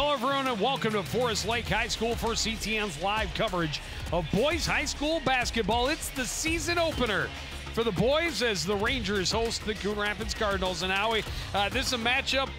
Hello, everyone, and welcome to Forest Lake High School for CTN's live coverage of boys high school basketball. It's the season opener for the boys as the Rangers host the Coon Rapids Cardinals. And Howie, this is a matchup,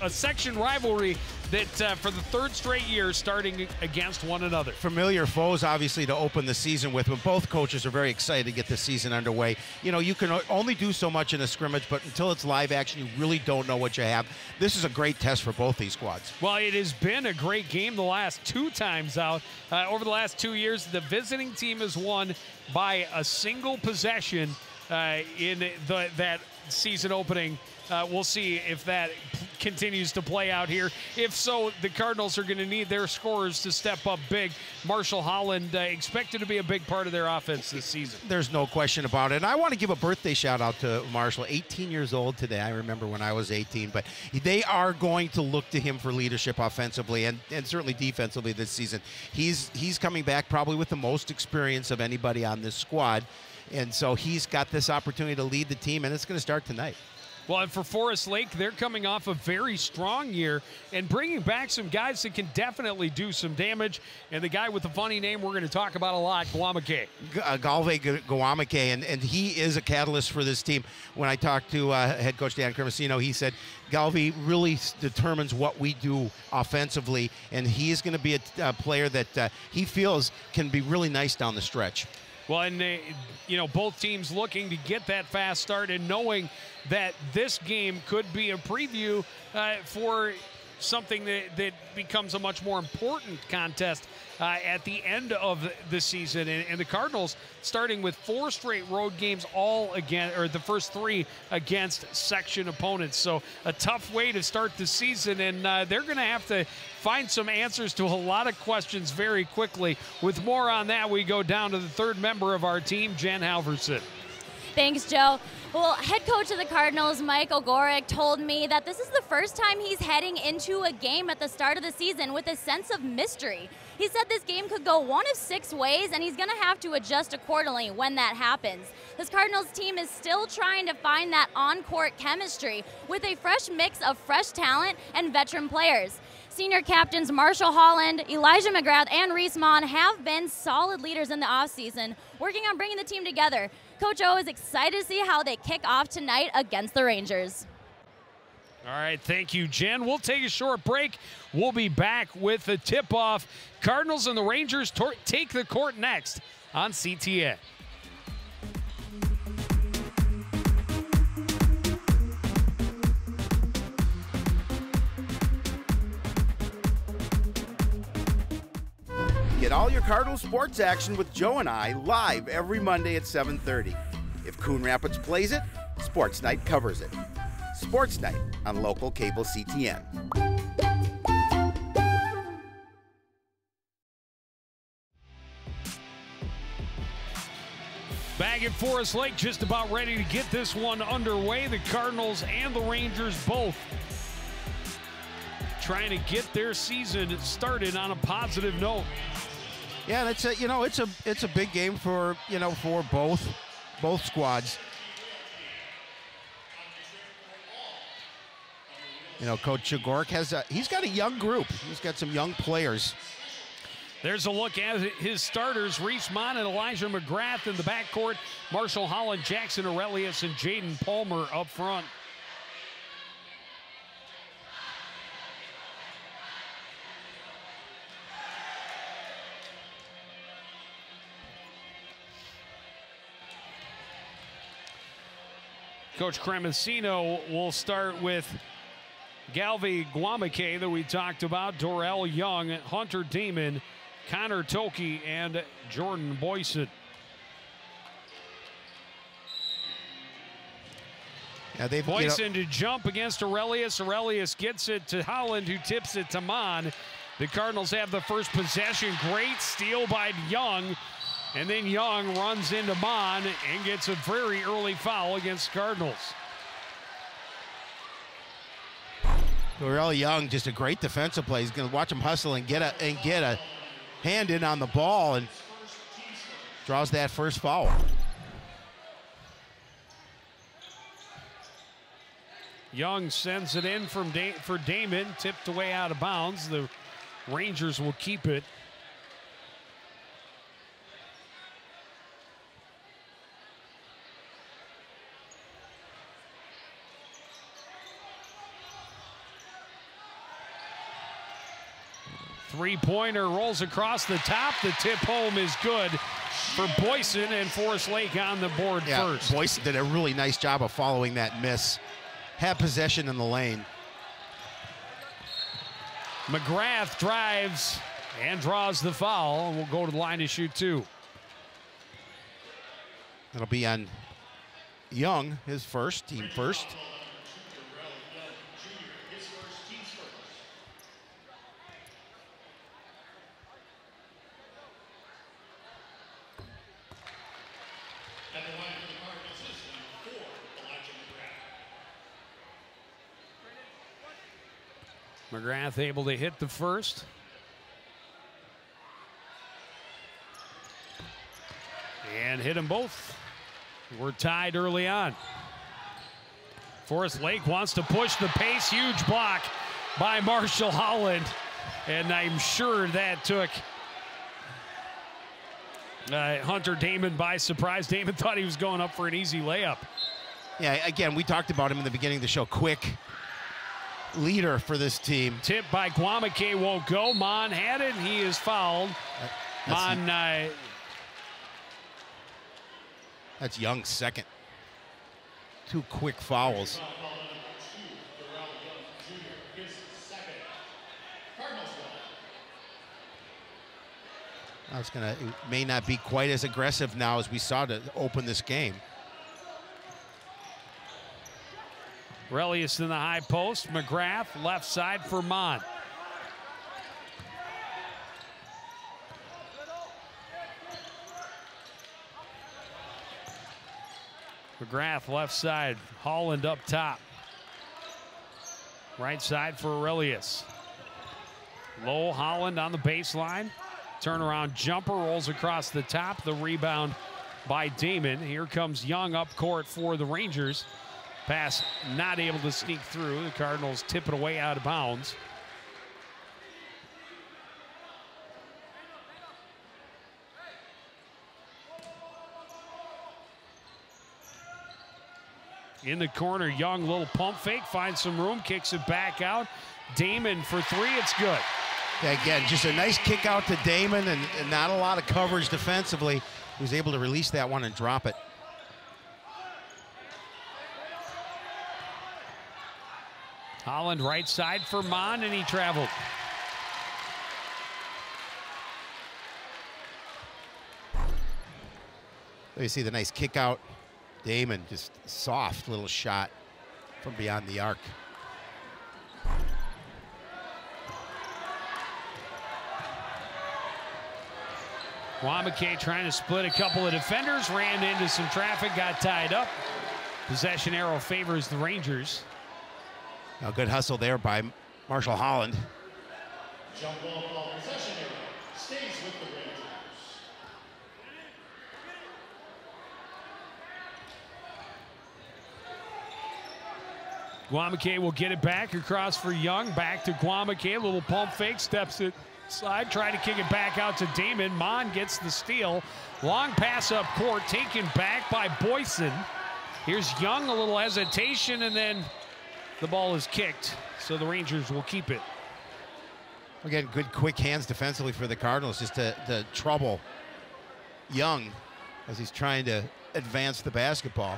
a section rivalry that for the third straight year starting against one another. Familiar foes, obviously, to open the season with, but both coaches are very excited to get the season underway. You know, you can only do so much in a scrimmage, but until it's live action, you really don't know what you have. This is a great test for both these squads. Well, it has been a great game the last two times out. Over the last 2 years, the visiting team has won by a single possession in that season opening. We'll see if that continues to play out here. If so, the Cardinals are going to need their scorers to step up big. Marshall Holland expected to be a big part of their offense this season. There's no question about it. And I want to give a birthday shout out to Marshall, 18 years old today. I remember when I was 18, but they are going to look to him for leadership offensively and certainly defensively this season. He's coming back probably with the most experience of anybody on this squad. And so he's got this opportunity to lead the team, and it's going to start tonight. Well, and for Forest Lake, they're coming off a very strong year and bringing back some guys that can definitely do some damage. And the guy with the funny name we're going to talk about a lot, Guamake. Galve Guamake, and he is a catalyst for this team. When I talked to head coach Dan Cremasino, he said Galve really determines what we do offensively, and he is going to be a player that he feels can be really nice down the stretch. Well, and, you know, both teams looking to get that fast start and knowing that this game could be a preview for something that becomes a much more important contest at the end of the season. And the Cardinals starting with 4 straight road games, all again, or the first 3 against section opponents. So a tough way to start the season, and they're going to have to find some answers to a lot of questions very quickly. With more on that, we go down to the third member of our team, Jen Halverson. Thanks, Joe. Well, head coach of the Cardinals, Mike Ogorek, told me that this is the first time he's heading into a game at the start of the season with a sense of mystery. He said this game could go one of 6 ways, and he's going to have to adjust accordingly when that happens. This Cardinals team is still trying to find that on-court chemistry with a fresh mix of fresh talent and veteran players. Senior captains Marshall Holland, Elijah McGrath, and Reese Mon have been solid leaders in the offseason, working on bringing the team together. Coach O is excited to see how they kick off tonight against the Rangers. All right, thank you, Jen. We'll take a short break. We'll be back with the tip-off. Cardinals and the Rangers take the court next on CTN. Get all your Cardinal sports action with Joe and I live every Monday at 7:30. If Coon Rapids plays it, Sports Night covers it. Sports Night on local cable CTN. Back at Forest Lake, just about ready to get this one underway. The Cardinals and the Rangers both trying to get their season started on a positive note. Yeah, and it's a big game for for both squads. You know, Coach Ogorek he's got a young group. He's got some young players. There's a look at his starters, Reese Mon and Elijah McGrath in the backcourt, Marshall Holland, Jackson Aurelius, and Jaden Palmer up front. Coach Cremasino will start with Galve Guamake that we talked about, Dorell Young, Hunter Damon, Connor Toki, and Jordan Boyson. Yeah, Boyson to jump against Aurelius. Aurelius gets it to Holland, who tips it to Mon. The Cardinals have the first possession. Great steal by Young. And then Young runs into Mon and gets a very early foul against Cardinals. Dorell Young, just a great defensive play. He's going to watch him hustle and get a hand in on the ball and draws that first foul. Young sends it in for Damon, tipped away out of bounds. The Rangers will keep it. Three-pointer rolls across the top. The tip home is good for Boyson, and Forest Lake on the board first. Boyson did a really nice job of following that miss. Had possession in the lane. McGrath drives and draws the foul, and will go to the line to shoot two. It'll be on Young, his first, team first. McGrath able to hit the first. And hit them both. We're tied early on. Forest Lake wants to push the pace. Huge block by Marshall Holland. And I'm sure that took Hunter Damon by surprise. Damon thought he was going up for an easy layup. Yeah, again, we talked about him in the beginning of the show. Quick leader for this team. Tip by Guamake won't go. Mon had it, and he is fouled. That's Young's second. Two quick fouls. It may not be quite as aggressive now as we saw to open this game. Relius in the high post. McGrath left side for Mon. McGrath left side. Holland up top. Right side for Aurelius. Low Holland on the baseline. Turnaround jumper rolls across the top. The rebound by Damon. Here comes Young up court for the Rangers. Pass not able to sneak through. The Cardinals tip it away out of bounds. In the corner, Young, little pump fake, finds some room, kicks it back out. Damon for three, it's good. Yeah, again, just a nice kick out to Damon and not a lot of coverage defensively. He was able to release that one and drop it. Holland right side for Mon, and he traveled. There you see the nice kick out. Damon, just soft little shot from beyond the arc. Guamake trying to split a couple of defenders, ran into some traffic, got tied up. Possession arrow favors the Rangers. A good hustle there by Marshall Holland. Jump ball possession arrow stays with the Rangers. Guamake will get it back across for Young. Back to Guamake. Little pump fake. Steps it side. Try to kick it back out to Damon. Mon gets the steal. Long pass up court. Taken back by Boyson. Here's Young. A little hesitation. And then the ball is kicked. So the Rangers will keep it. Again, good quick hands defensively for the Cardinals just to trouble Young as he's trying to advance the basketball.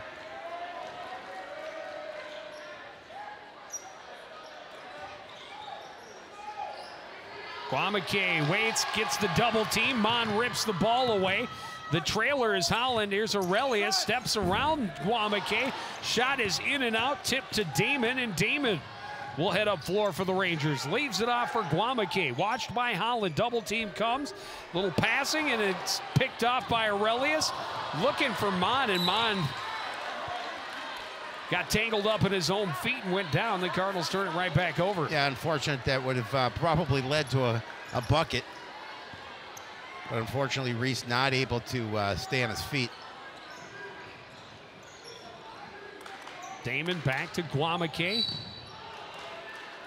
Guamake waits, gets the double team. Mon rips the ball away. The trailer is Holland. Here's Aurelius, steps around Guamake. Shot is in and out, tipped to Damon, and Damon will head up floor for the Rangers. Leaves it off for Guamake. Watched by Holland. Double team comes. Little passing, and it's picked off by Aurelius. Looking for Mon, and Mon got tangled up in his own feet and went down. The Cardinals turn it right back over. Yeah, unfortunate. That would have probably led to a bucket. But unfortunately, Reese not able to stay on his feet. Damon back to Guamake.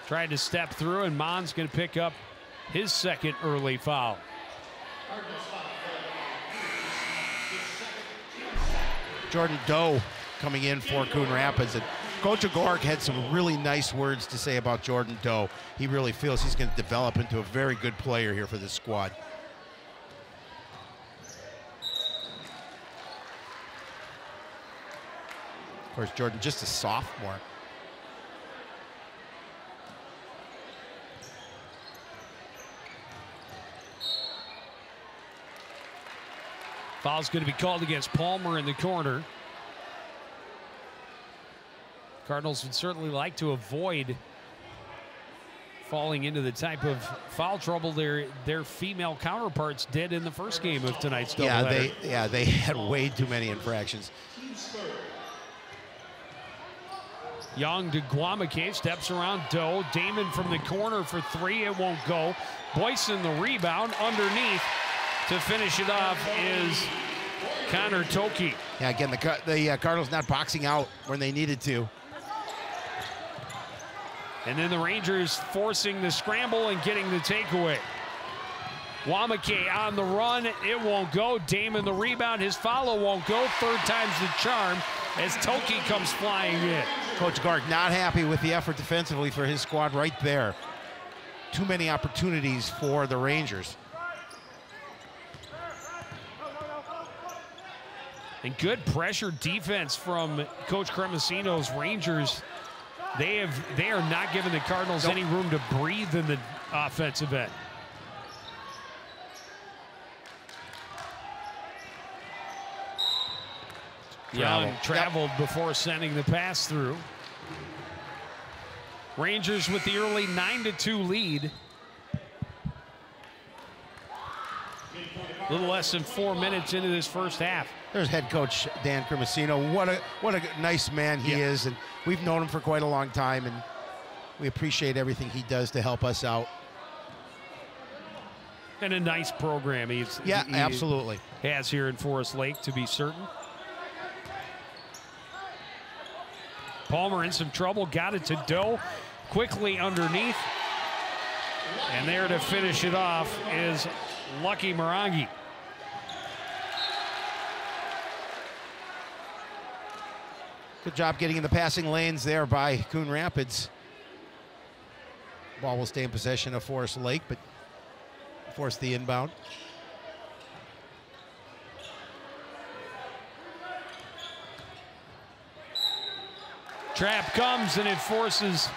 Tried to step through, and Mon's going to pick up his second early foul. Jordan Doe coming in for Coon Rapids. And Coach Agoric had some really nice words to say about Jordan Doe. He really feels he's going to develop into a very good player here for this squad. Of course, Jordan just a sophomore. Foul's going to be called against Palmer in the corner. Cardinals would certainly like to avoid falling into the type of foul trouble their female counterparts did in the first game of tonight's doubleheader. They had way too many infractions. Young to Guamake, steps around Doe. Damon from the corner for three, it won't go. Boyson the rebound underneath. To finish it off is Connor Toki. Yeah, again, the Cardinals not boxing out when they needed to. And then the Rangers forcing the scramble and getting the takeaway. Guamake on the run, it won't go. Damon the rebound, his follow won't go. Third time's the charm as Toki comes flying in. Coach Agoric not happy with the effort defensively for his squad right there. Too many opportunities for the Rangers. And good pressure defense from Coach Cremosino's Rangers. They are not giving the Cardinals any room to breathe in the offensive end. Young traveled before sending the pass through. Rangers with the early 9-2 lead. A little less than 4 minutes into this first half. There's head coach Dan Cremosino. What a nice man he is, and we've known him for quite a long time, and we appreciate everything he does to help us out. And a nice program he absolutely has here in Forest Lake, to be certain. Palmer in some trouble, got it to Doe, quickly underneath. And there to finish it off is Lucky Morangi. Good job getting in the passing lanes there by Coon Rapids. Ball will stay in possession of Forest Lake, but force the inbound. Trap comes and it forces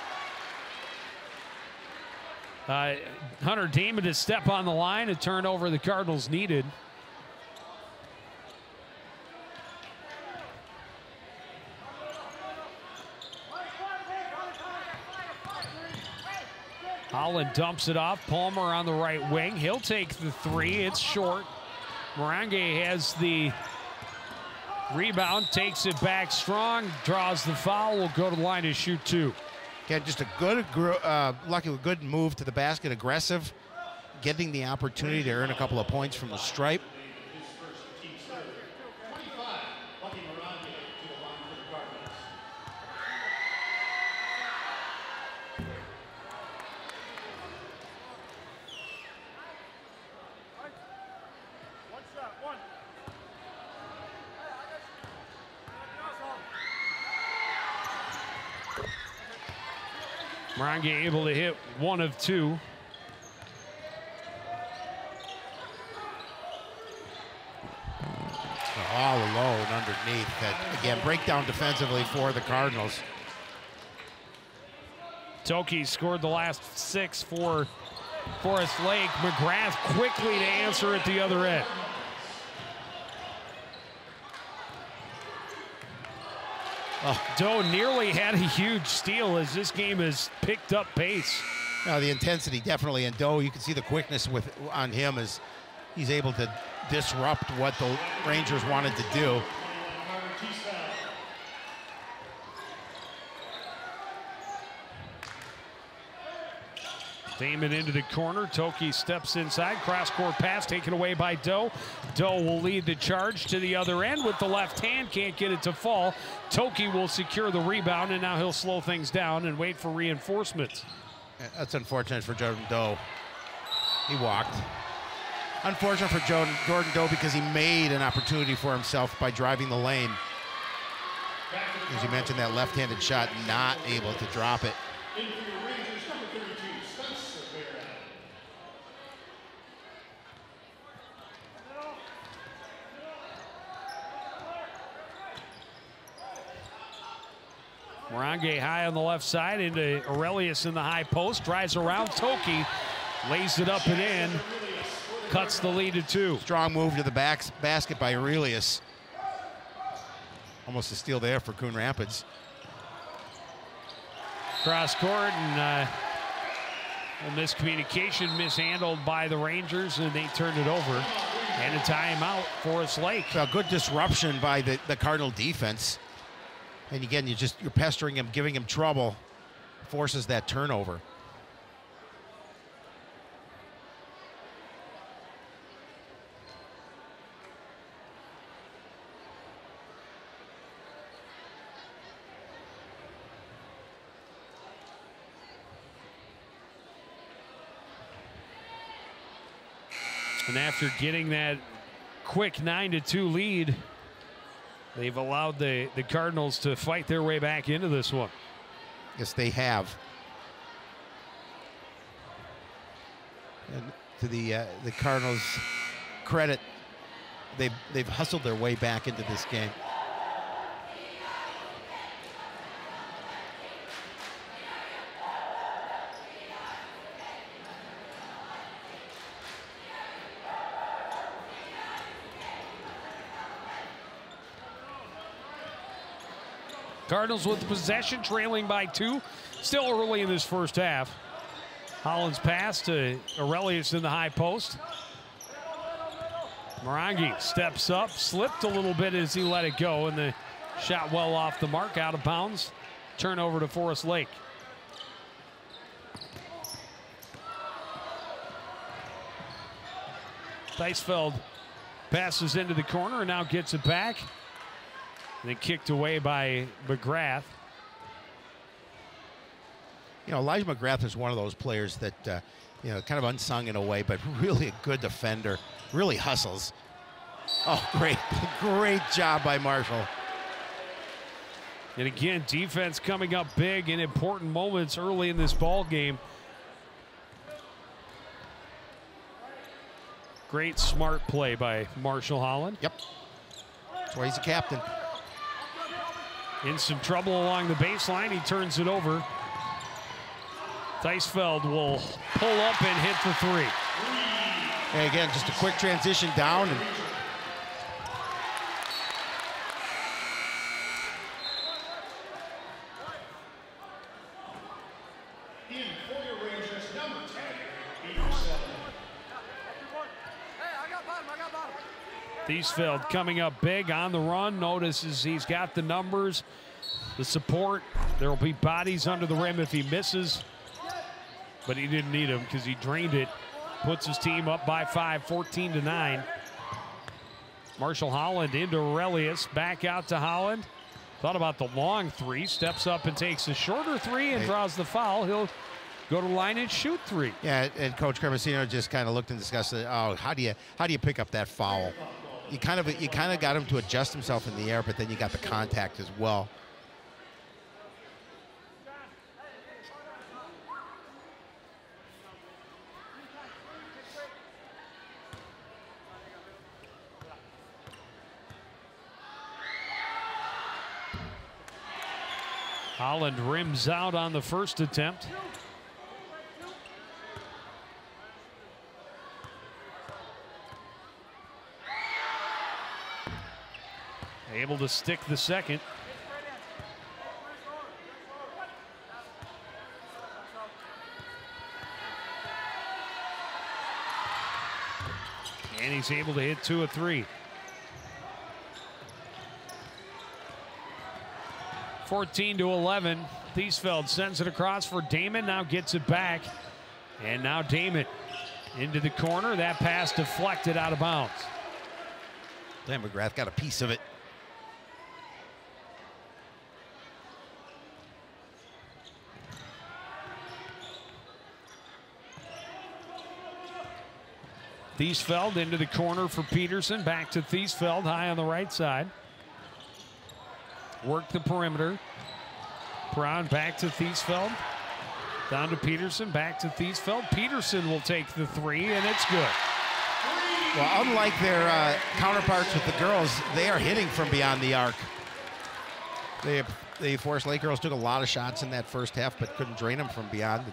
Hunter Damon to step on the line. A turnover the Cardinals needed. Holland dumps it off. Palmer on the right wing. He'll take the three. It's short. Morangi has the rebound, takes it back strong, draws the foul, will go to the line to shoot two. Again, just a good move to the basket, aggressive, getting the opportunity to earn a couple of points from the stripe. Morangi able to hit one of two. All alone underneath. That, again, breakdown defensively for the Cardinals. Toki scored the last 6 for Forest Lake. McGrath quickly to answer at the other end. Doe nearly had a huge steal as this game has picked up pace. The intensity definitely, and Doe, you can see the quickness on him as he's able to disrupt what the Rangers wanted to do. Damon into the corner. Toki steps inside. Cross-court pass taken away by Doe. Doe will lead the charge to the other end with the left hand. Can't get it to fall. Toki will secure the rebound, and now he'll slow things down and wait for reinforcements. That's unfortunate for Jordan Doe. He walked. Unfortunate for Jordan Doe because he made an opportunity for himself by driving the lane. As you mentioned, that left-handed shot, not able to drop it. Morange high on the left side into Aurelius in the high post. Drives around Toki. Lays it up and in. Cuts the lead to 2. Strong move to the basket by Aurelius. Almost a steal there for Coon Rapids. Cross court and a miscommunication mishandled by the Rangers, and they turned it over. And a timeout, Forest Lake. A good disruption by the Cardinal defense. And again, you're pestering him, giving him trouble, forces that turnover. And after getting that quick 9-2 lead, they've allowed the Cardinals to fight their way back into this one. Yes, they have. And to the Cardinals' credit, they've hustled their way back into this game. Cardinals with the possession, trailing by 2. Still early in this first half. Holland's pass to Aurelius in the high post. Morangi steps up, slipped a little bit as he let it go, and the shot well off the mark, out of bounds. Turnover to Forest Lake. Theisfeld passes into the corner and now gets it back. And then kicked away by McGrath. You know, Elijah McGrath is one of those players that, you know, kind of unsung in a way, but really a good defender. Really hustles. Oh, great job by Marshall. And again, defense coming up big in important moments early in this ball game. Great smart play by Marshall Holland. Yep. That's why he's a captain. In some trouble along the baseline, he turns it over. Theisfeld will pull up and hit for 3. And again, just a quick transition down. And Theisfeld coming up big on the run. Notices he's got the numbers, the support. There will be bodies under the rim if he misses. But he didn't need them because he drained it. Puts his team up by 5, 14-9. Marshall Holland into Aurelius. Back out to Holland. Thought about the long 3. Steps up and takes a shorter 3 and draws the foul. He'll go to line and shoot 3. yeah, and Coach Cremasino just kind of looked and discussed it. Oh, how do you pick up that foul? You kind of got him to adjust himself in the air, but then you got the contact as well. Holland rims out on the first attempt. Able to stick the second. And he's able to hit 2 of 3. 14-11. Theisfeld sends it across for Damon. Now gets it back. And now Damon into the corner. That pass deflected out of bounds. Dan McGrath got a piece of it. Thiesfeld into the corner for Peterson. Back to Thiesfeld, high on the right side. Work the perimeter. Brown back to Thiesfeld. Down to Peterson, back to Thiesfeld. Peterson will take the three, and it's good. Well, unlike their counterparts with the girls, they are hitting from beyond the arc. The Forest Lake girls took a lot of shots in that first half, but couldn't drain them from beyond.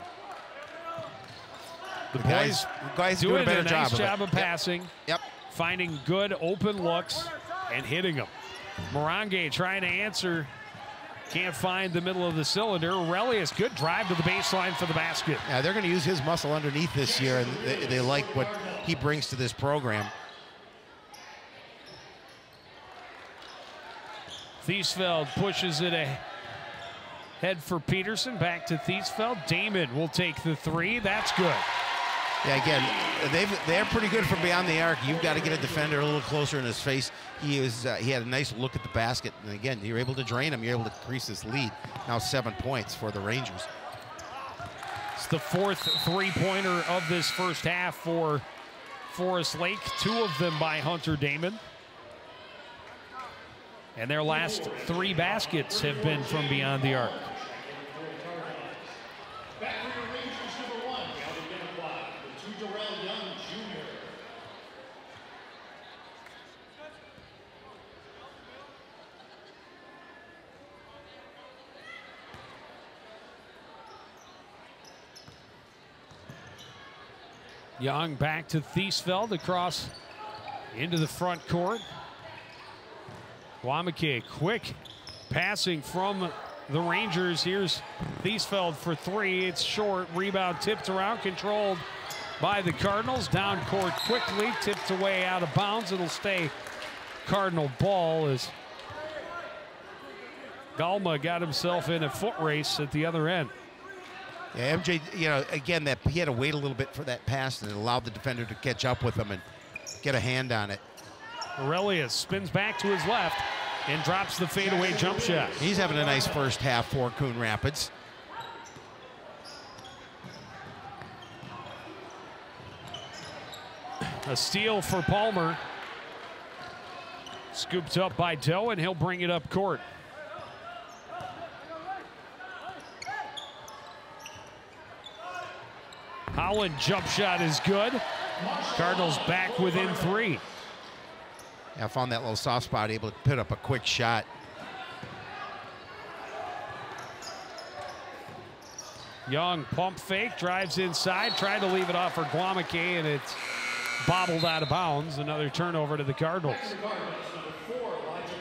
The boys doing a better nice job of passing. Yep. Finding good open looks and hitting them. Morange trying to answer. Can't find the middle of the cylinder. Aurelius, good drive to the baseline for the basket. Yeah, they're going to use his muscle underneath this year, and they like what he brings to this program. Thiesfeld pushes it ahead for Peterson. Back to Thiesfeld. Damon will take the three. That's good. Yeah, again, they're pretty good from beyond the arc. You've got to get a defender a little closer in his face. He had a nice look at the basket, and again, you're able to drain him. You're able to increase this lead. Now 7 points for the Rangers. It's the fourth three-pointer of this first half for Forest Lake. 2 of them by Hunter Damon. And their last 3 baskets have been from beyond the arc. Young back to Thiesfeld across into the front court. Guamake, quick passing from the Rangers. Here's Thiesfeld for 3. It's short. Rebound tipped around, controlled by the Cardinals. Down court quickly, tipped away out of bounds. It'll stay Cardinal ball as Galma got himself in a foot race at the other end. Yeah, MJ, you know, again, he had to wait a little bit for that pass, and it allowed the defender to catch up with him and get a hand on it. Aurelius spins back to his left and drops the fadeaway jump shot. He's having a nice first half for Coon Rapids. A steal for Palmer. Scooped up by Doe, and he'll bring it up court. Holland jump shot is good. Cardinals back within 3. I found that little soft spot, able to put up a quick shot. Young pump fake, drives inside, tried to leave it off for Guamake, and it's bobbled out of bounds. Another turnover to the Cardinals.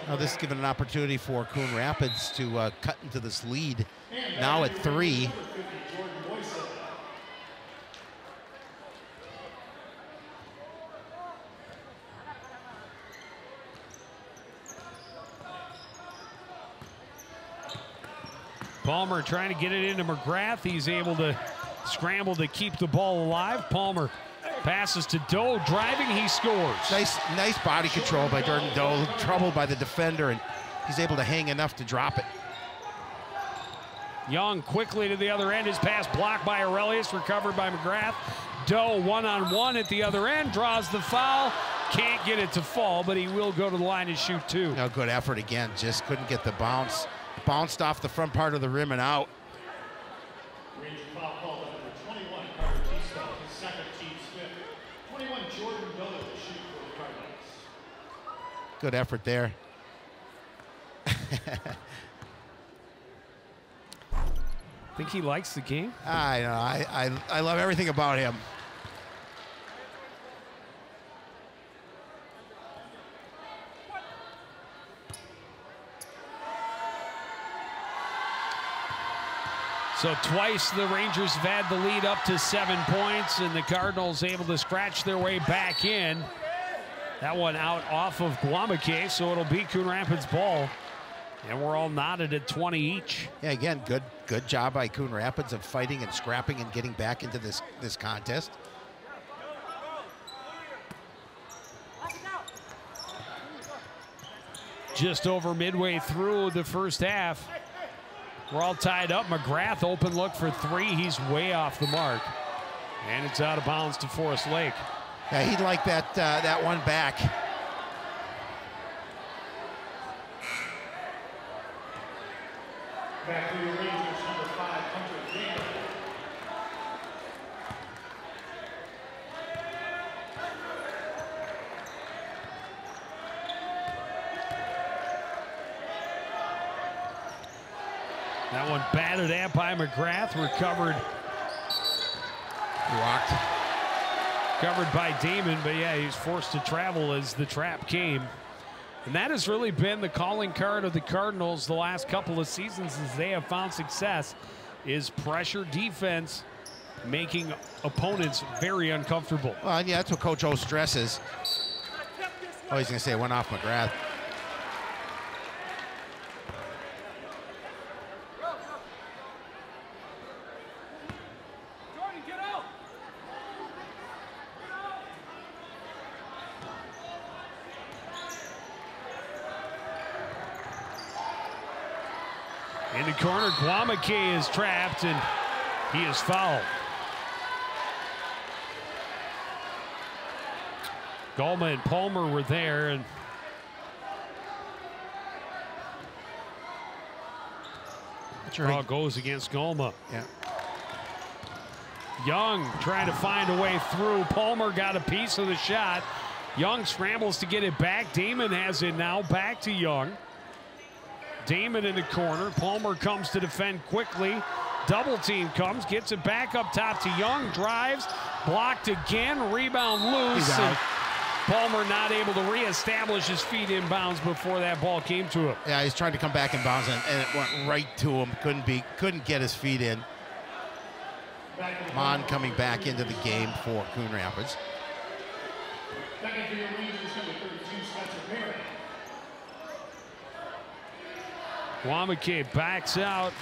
Now this is giving an opportunity for Coon Rapids to cut into this lead. Now at 3. Palmer trying to get it into McGrath. He's able to scramble to keep the ball alive. Palmer passes to Doe, driving, he scores. Nice body control by Jordan Doe, troubled by the defender, and he's able to hang enough to drop it. Young quickly to the other end. His pass blocked by Aurelius, recovered by McGrath. Doe one-on-one at the other end, draws the foul. Can't get it to fall, but he will go to the line and shoot 2. No, good effort again, just couldn't get the bounce. Bounced off the front part of the rim and out. Ranger foul called on number 21, Carter Thiesfeld, his second, team's 5th. 21, Jordan Doe to shoot for the Cardinals. Good effort there. Think he likes the game? I know. I love everything about him. So twice the Rangers have had the lead up to 7 points, and the Cardinals able to scratch their way back in. That one out off of Guamake, so it'll be Coon Rapids ball. And we're all knotted at 20 each. Yeah, again, good job by Coon Rapids of fighting and scrapping and getting back into this contest. Just over midway through the first half. We're all tied up. McGrath open look for three. He's way off the mark. And it's out of bounds to Forest Lake. Yeah, he'd like that one back. Back to the Rangers, number 5, Hunter Gamer. That one batted at by McGrath, recovered. Rocked. Covered by Damon, but yeah, he's forced to travel as the trap came. And that has really been the calling card of the Cardinals the last couple of seasons as they have found success, is pressure defense, making opponents very uncomfortable. Well, yeah, that's what Coach O stresses. Oh, he's going to say one off McGrath. In the corner, Guamake is trapped and he is fouled. Gulma and Palmer were there, and draw goes against Gulma. Yeah. Young trying to find a way through. Palmer got a piece of the shot. Young scrambles to get it back. Damon has it now, back to Young. Damon in the corner. Palmer comes to defend quickly. Double team comes, gets it back up top to Young. Drives, blocked again. Rebound loose. And Palmer not able to reestablish his feet inbounds before that ball came to him. Yeah, he's trying to come back in bounds and it went right to him. Couldn't get his feet in. Mon coming back into the game for Coon Rapids. Second for your Rangers, number 32, Spencer Perry. Guamake backs out.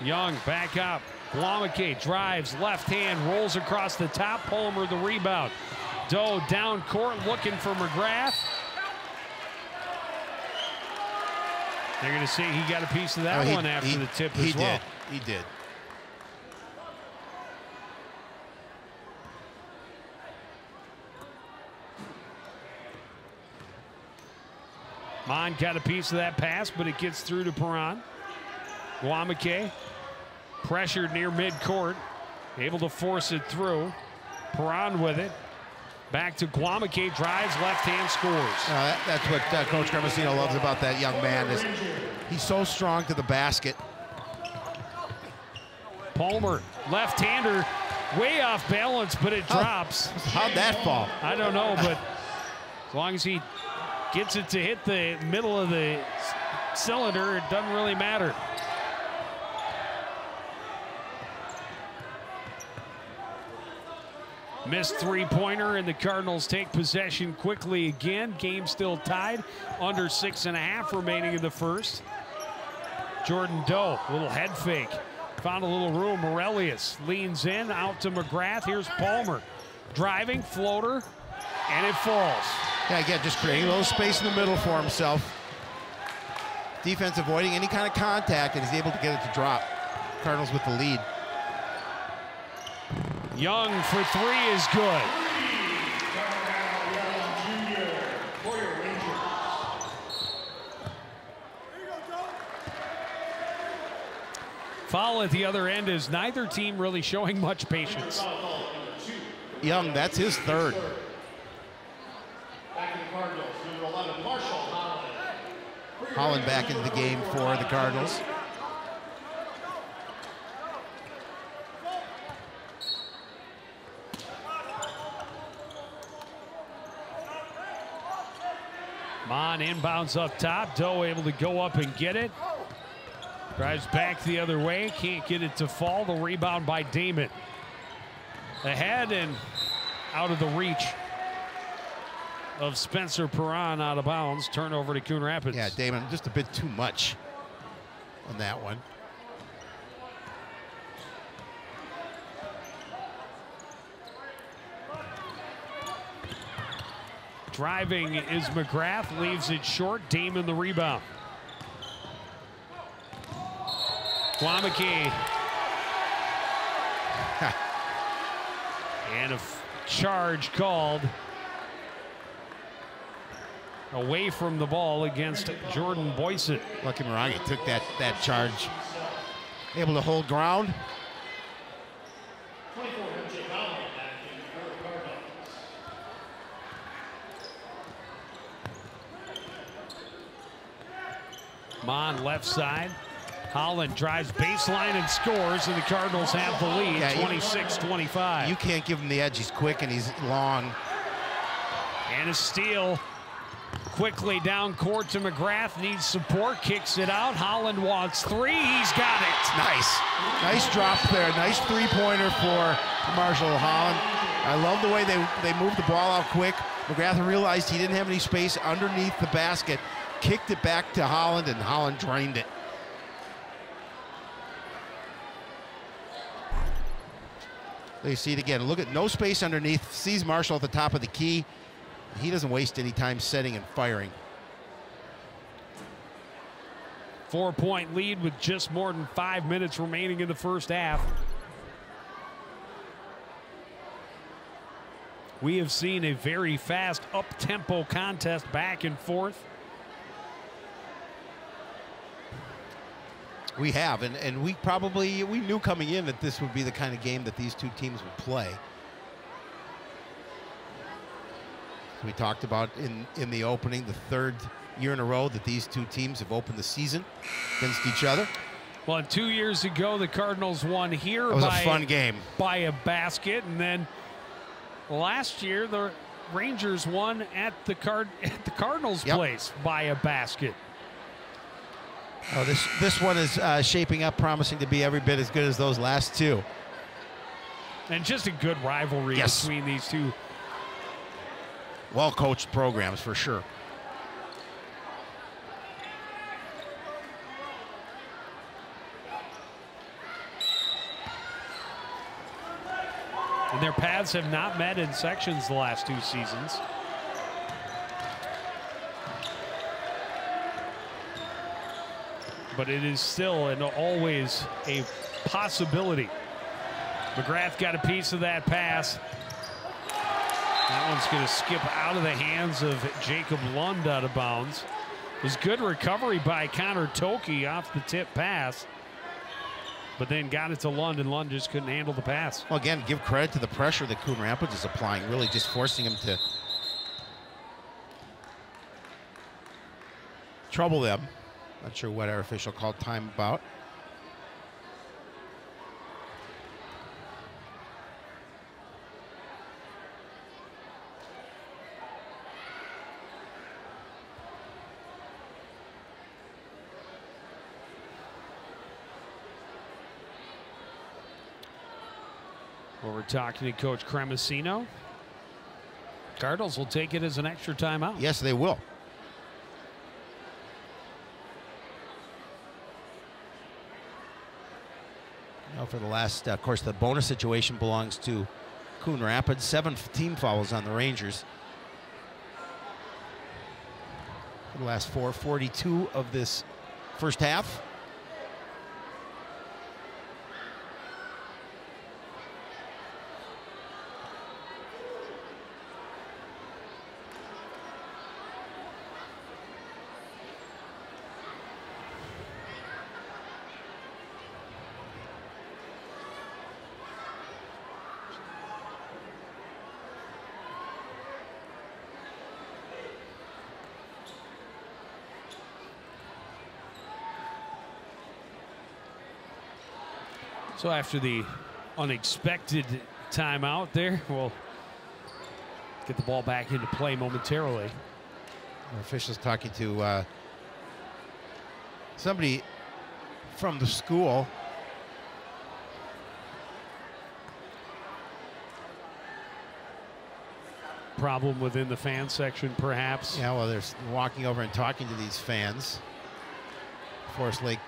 Young back up. Guamake drives left hand, rolls across the top. Palmer the rebound. Doe down court looking for McGrath. They're going to say he got a piece of that one after the tip as well. He did. Mon got a piece of that pass, but it gets through to Perron. Guamake pressured near midcourt, able to force it through. Perron with it. Back to Guamake, drives, left hand, scores. That's what Coach Gramacino loves about that young man. Is he's so strong to the basket. Palmer, left-hander, way off balance, but it drops. How'd that fall? I don't know, but as long as he gets it to hit the middle of the cylinder, it doesn't really matter. Missed three-pointer, and the Cardinals take possession quickly again. Game still tied, under 6.5 remaining in the first. Jordan Doe, little head fake. Found a little room. Morelius leans in, out to McGrath. Here's Palmer. Driving, floater, and it falls. Yeah, again, just creating a little space in the middle for himself. Defense avoiding any kind of contact, and he's able to get it to drop. Cardinals with the lead. Young for three is good. Foul at the other end is neither team really showing much patience. Young, that's his third. Back to the Cardinals, number 11, Marshall Holland. Holland back into the game for the Cardinals. Mon inbounds up top. Doe able to go up and get it. Drives back the other way. Can't get it to fall. The rebound by Damon. Ahead and out of the reach of Spencer Perron out of bounds. Turnover to Coon Rapids. Yeah, Damon, just a bit too much on that one. Driving is McGrath, leaves it short. Damon the rebound. Kwamake. And a charge called away from the ball against Jordan Boyson. Lucky Morangi took that charge. Able to hold ground. Mon left side. Holland drives baseline and scores, and the Cardinals have the lead, 26-25. You can't give him the edge. He's quick and he's long. And a steal quickly down court to McGrath. Needs support, kicks it out. Holland wants three. He's got it. Nice drop there. Nice three-pointer for Marshall Holland. I love the way they moved the ball out quick. McGrath realized he didn't have any space underneath the basket, kicked it back to Holland, and Holland drained it. They see it again. Look at no space underneath. Sees Marshall at the top of the key. He doesn't waste any time setting and firing. 4-point lead with just more than 5 minutes remaining in the first half. We have seen a very fast up-tempo contest back and forth. We have, and we knew coming in that this would be the kind of game that these two teams would play. We talked about in the opening, the third year in a row that these two teams have opened the season against each other. Well, and 2 years ago, the Cardinals won here. It was a fun game. By a basket, and then last year, the Rangers won at the Cardinals' place by a basket. Oh, this one is shaping up, promising to be every bit as good as those last two. And just a good rivalry between these two. Well-coached programs, for sure. And their paths have not met in sections the last 2 seasons. But it is still and always a possibility. McGrath got a piece of that pass. That one's going to skip out of the hands of Jacob Lund out of bounds. It was good recovery by Connor Toki off the tip pass, but then got it to Lund, and Lund just couldn't handle the pass. Well, again, give credit to the pressure that Coon Rapids is applying, really just forcing him to trouble them. Not sure what our official called time about. Well, we're talking to Coach Cremasino. Cardinals will take it as an extra timeout. Yes, they will. Now for the last, of course, the bonus situation belongs to Coon Rapids. 7 team fouls on the Rangers. For the last 4:42 of this first half. So after the unexpected timeout there, we'll get the ball back into play momentarily. Our officials talking to somebody from the school. problem within the fan section, perhaps. Yeah, well, they're walking over and talking to these fans. Forest Lake.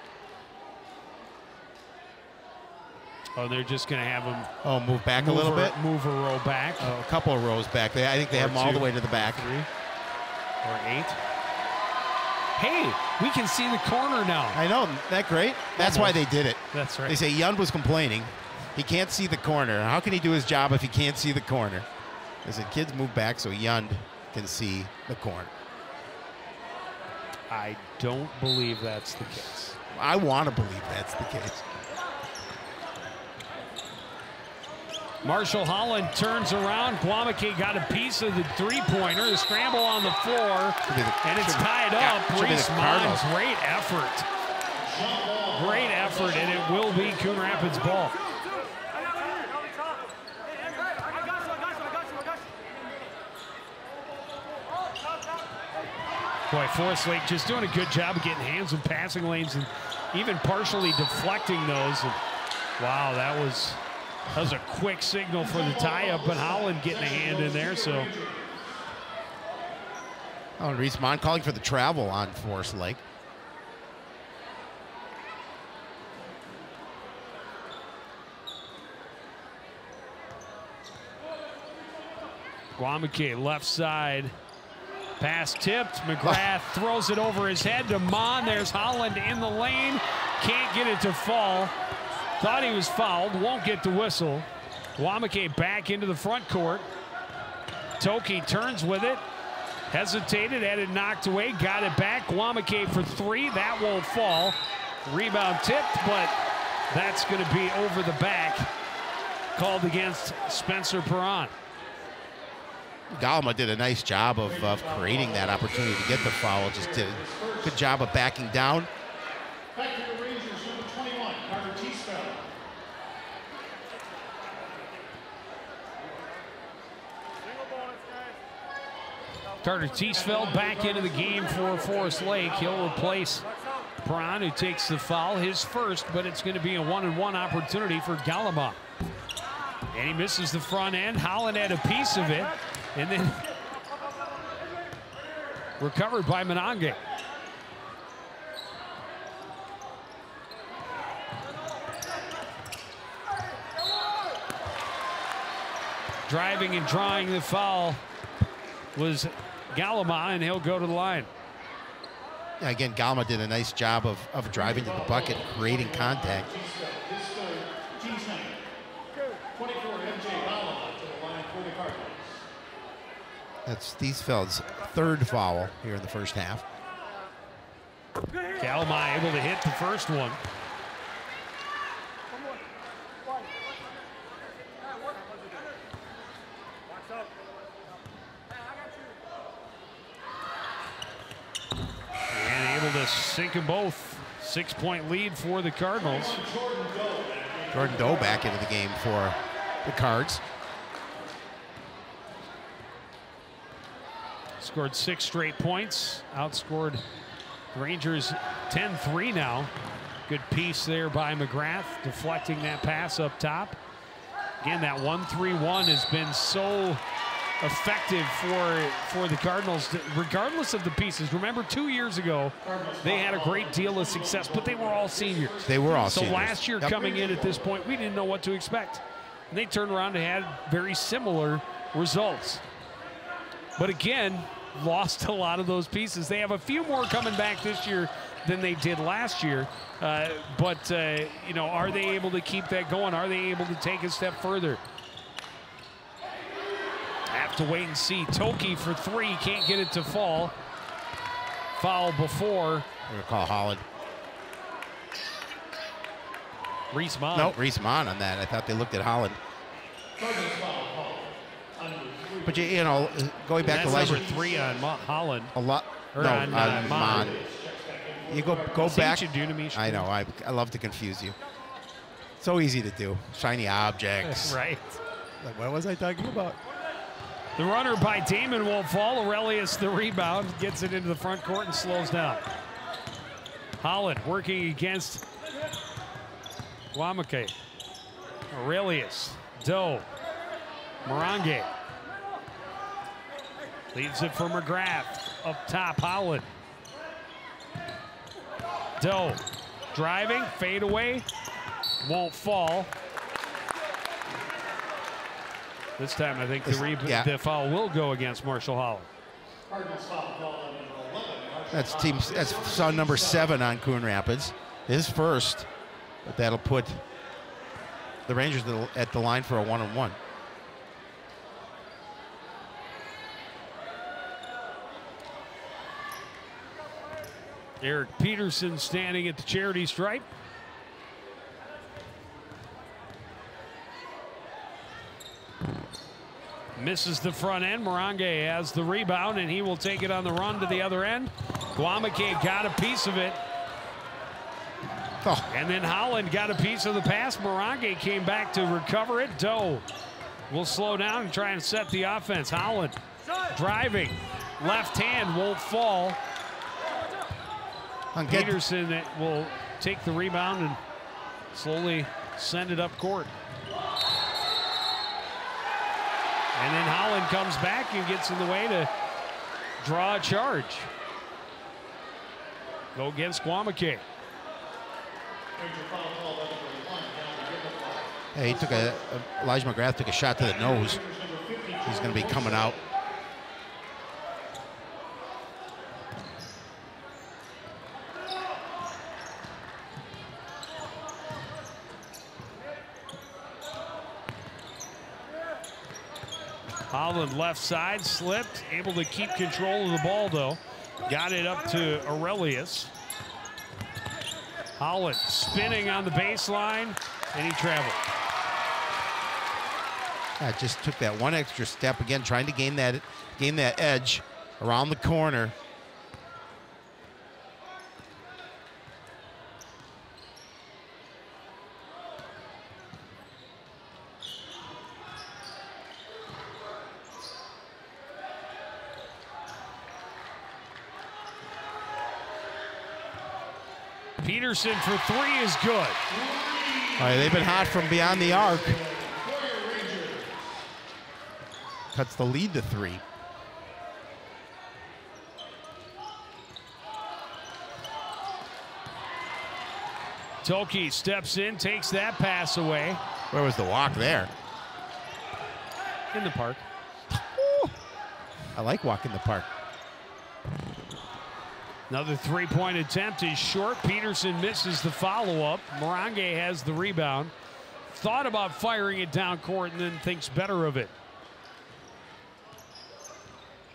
Oh, they're just going to have them. Oh, move back a little bit. Move a row back. Oh, a couple of rows back. I think they have them all the way to the back. 3 or 8. Hey, we can see the corner now. I know, isn't that great? That's why they did it. That's right. They say Yund was complaining. He can't see the corner. How can he do his job if he can't see the corner? They said, kids move back so Yund can see the corner. I don't believe that's the case. I want to believe that's the case. Marshall Holland turns around. Guamake got a piece of the three-pointer. The scramble on the floor, and it's tied up. Reese Mons, great effort. Great effort, and it will be Coon Rapids ball. Boy, Forest Lake just doing a good job of getting hands in passing lanes and even partially deflecting those. And wow, that was a quick signal for the tie-up, but Holland getting a hand in there. So, oh, Reese Mon calling for the travel on Forest Lake. Guamake left side. Pass tipped. McGrath throws it over his head to Mon. There's Holland in the lane. Can't get it to fall. Thought he was fouled. Won't get the whistle. Guamake back into the front court. Toki turns with it. Hesitated, had it knocked away. Got it back. Guamake for 3. That won't fall. Rebound tipped, but that's going to be over the back. Called against Spencer Perron. Galma did a nice job of creating that opportunity to get the foul. Just did a good job of backing down. Back to the Rangers, number 21, Carter Teasfeld. Carter Teasfeld back into the game for Forest Lake. He'll replace Perron, who takes the foul, his first, but it's going to be a 1-and-1 opportunity for Galama. And he misses the front end. Holland had a piece of it, and then recovered by Menange. Driving and drawing the foul was Galama, and he'll go to the line. Again, Galma did a nice job of driving to the bucket, creating contact. That's Teasfeld's third foul here in the first half. Galma able to hit the first one. And able to sink them both. 6-point lead for the Cardinals. Jordan Doe back into the game for the Cards. Scored 6 straight points. Outscored Rangers 10-3 now. Good piece there by McGrath, deflecting that pass up top. Again, that 1-3-1 has been so effective for the Cardinals, regardless of the pieces. Remember, 2 years ago, they had a great deal of success, but they were all seniors. They were all seniors. So last year, coming in at this point, we didn't know what to expect. And they turned around and had very similar results. But again, lost a lot of those pieces. They have a few more coming back this year than they did last year. You know, are they able to keep that going? Are they able to take a step further? Have to wait and see. Toki for 3, can't get it to fall. Foul before. We're going to call Holland. Reese Mon. No, Reese Mon on that. I thought they looked at Holland. But you know, going back to last year, number 3 on Holland. a lot. Or No, on, Mon. You go back. What you do to me, I know. I love to confuse you. So easy to do. Shiny objects. Right. Like, what was I talking about? The runner by Damon won't fall. Aurelius the rebound, gets it into the front court and slows down. Holland working against Guamake. Aurelius, Doe, Morange. Leads it for McGrath. Up top, Holland. Doe driving, fade away. Won't fall. This time I think the foul will go against Marshall Holland. That's son number 7 on Coon Rapids. His first, but that'll put the Rangers at the line for a 1-on-1. Eric Peterson standing at the charity stripe. Misses the front end. Morange has the rebound, and he will take it on the run to the other end. Guamake got a piece of it. And then Holland got a piece of the pass. Morange came back to recover it. Doe will slow down and try and set the offense. Holland driving. Left hand won't fall. Peterson will take the rebound and slowly send it up court. And then Holland comes back and gets in the way to draw a charge. Go against Guamake. Hey, Elijah McGrath took a shot to the nose. He's going to be coming out. Holland left side, slipped, able to keep control of the ball though. Got it up to Aurelius. Holland spinning on the baseline, and he traveled. Yeah, just took that one extra step again, trying to gain that edge around the corner. Peterson for 3 is good. All right, they've been hot from beyond the arc. Cuts the lead to 3. Toki steps in, takes that pass away. Where was the walk there? In the park. I like walking the park. Another three-point attempt is short. Peterson misses the follow-up. Morange has the rebound. Thought about firing it down court and then thinks better of it.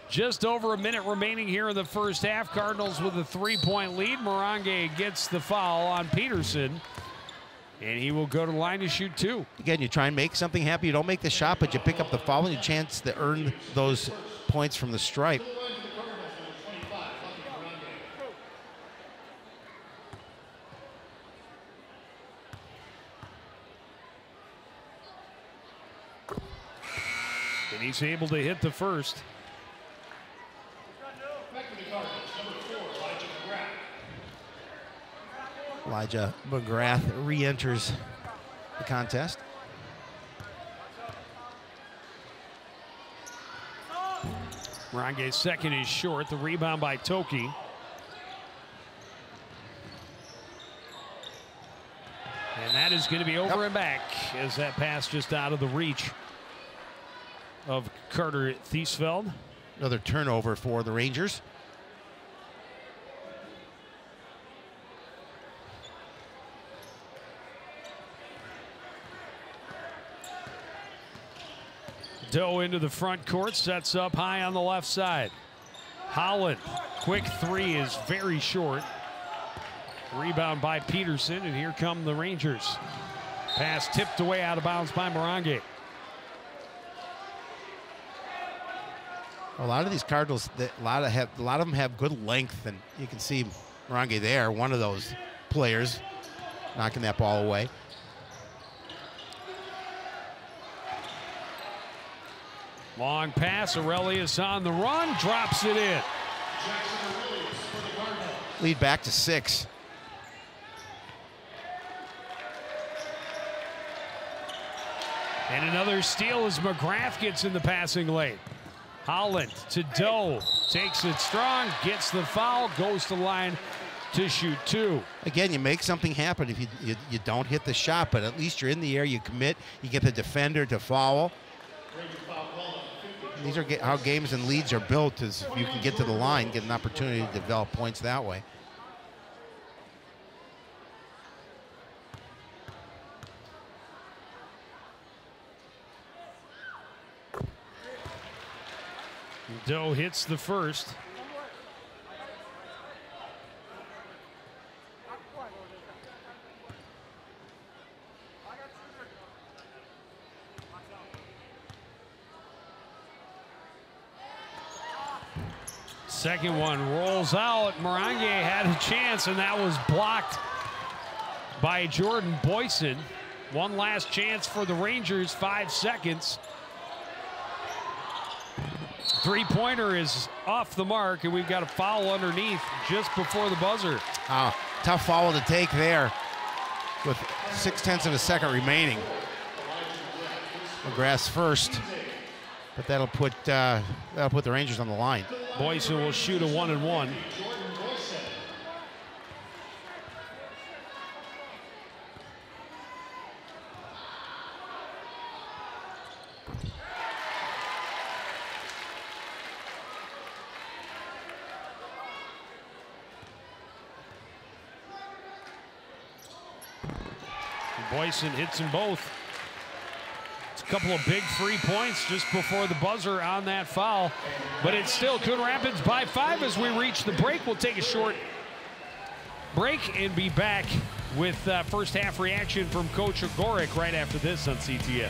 Just over a minute remaining here in the first half. Cardinals with a 3-point lead. Morange gets the foul on Peterson, and he will go to the line to shoot 2. Again, you try and make something happen. You don't make the shot, but you pick up the foul and you chance to earn those points from the stripe. And he's able to hit the first. Elijah McGrath re-enters the contest. Morange's second is short. The rebound by Toki. And that is going to be over and back as that pass just out of the reach of Carter Thiesfeld. Another turnover for the Rangers. Doe into the front court, sets up high on the left side. Holland, quick 3 is very short. Rebound by Peterson, and here come the Rangers. Pass tipped away out of bounds by Morange. A lot of these Cardinals, a lot of them have good length, and you can see Morange there, one of those players, knocking that ball away. Long pass, Aurelius on the run, drops it in. Lead back to 6. And another steal as McGrath gets in the passing lane. Holland to Doe, takes it strong, gets the foul, goes to line to shoot 2. Again, you make something happen if you don't hit the shot, but at least you're in the air, you commit, you get the defender to foul. These are how games and leads are built, is if you can get to the line, get an opportunity to develop points that way. Doe hits the first. Second one rolls out. Morange had a chance, and that was blocked by Jordan Boyson. One last chance for the Rangers, 5 seconds. Three-pointer is off the mark, and we've got a foul underneath just before the buzzer. Tough foul to take there with 0.6 of a second remaining. McGrath's first, but that'll put the Rangers on the line. Boyson will shoot a 1-and-1. Boyson hits them both. It's a couple of big free points just before the buzzer on that foul. But it's still Coon Rapids by 5 as we reach the break. We'll take a short break and be back with first half reaction from Coach Ogorek right after this on CTN.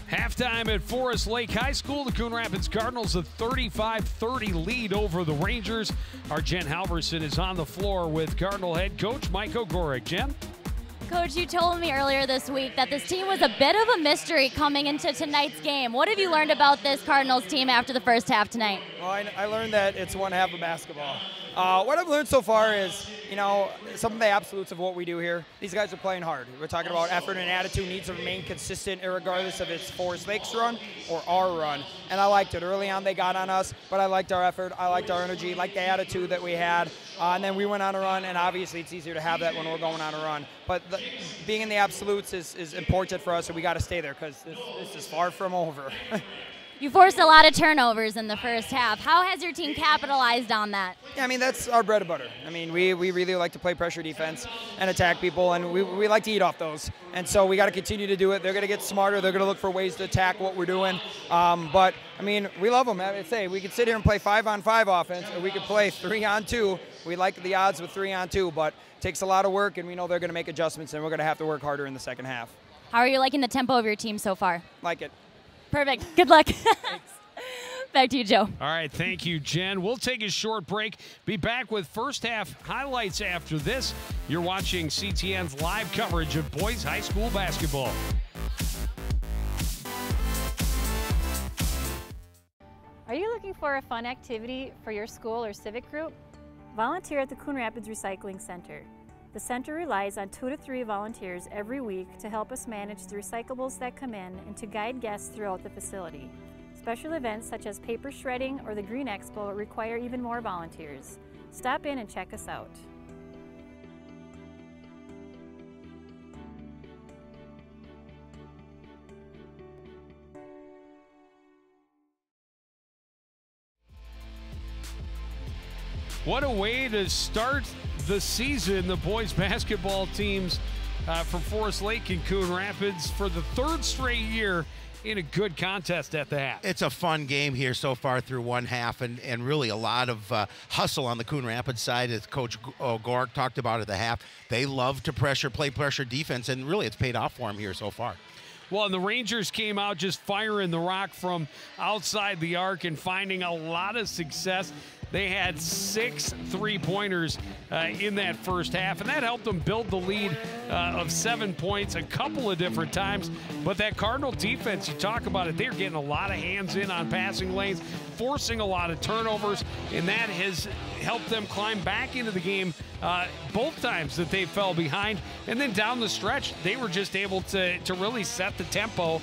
Halftime at Forest Lake High School. The Coon Rapids Cardinals a 35-30 lead over the Rangers. Our Jen Halverson is on the floor with Cardinal head coach Mike Ogorek. Jen? Coach, you told me earlier this week that this team was a bit of a mystery coming into tonight's game. What have you learned about this Cardinals team after the first half tonight? Well, I learned that it's one half of basketball. What I've learned so far is, some of the absolutes of what we do here. These guys are playing hard. We're talking about effort and attitude needs to remain consistent regardless of it's Forest Lake's run or our run. And I liked it. Early on they got on us, but I liked our effort. I liked our energy, liked the attitude that we had. And then we went on a run, and obviously it's easier to have that when we're going on a run. But being in the absolutes is important for us, and we got to stay there because this is far from over. You forced a lot of turnovers in the first half. How has your team capitalized on that? Yeah, that's our bread and butter. We really like to play pressure defense and attack people, and we like to eat off those. And so we got to continue to do it. They're going to get smarter. They're going to look for ways to attack what we're doing. But we love them. I say we could sit here and play 5-on-5 offense, or we could play 3-on-2. We like the odds with 3-on-2, but it takes a lot of work, and we know they're going to make adjustments, and we're going to have to work harder in the second half. How are you liking the tempo of your team so far? Like it. Perfect. Good luck. Back to you, Joe. All right, thank you, Jen. We'll take a short break. Be back with first half highlights after this. You're watching CTN's live coverage of boys high school basketball. Are you looking for a fun activity for your school or civic group? Volunteer at the Coon Rapids Recycling Center. The center relies on 2 to 3 volunteers every week to help us manage the recyclables that come in and to guide guests throughout the facility. Special events such as paper shredding or the Green Expo require even more volunteers. Stop in and check us out. What a way to start the season. The boys basketball teams from Forest Lake and Coon Rapids for the 3rd straight year in a good contest at the half. It's a fun game here so far through one half, and really a lot of hustle on the Coon Rapids side, as Coach Ogorek talked about at the half. They love to play pressure defense, and really it's paid off for them here so far. Well, and the Rangers came out just firing the rock from outside the arc and finding a lot of success. They had 6 3-pointers in that first half, and that helped them build the lead of 7 points a couple of different times. But that Cardinal defense, you talk about it, they're getting a lot of hands in on passing lanes, forcing a lot of turnovers, and that has helped them climb back into the game both times that they fell behind. And then down the stretch, they were just able to really set the tempo,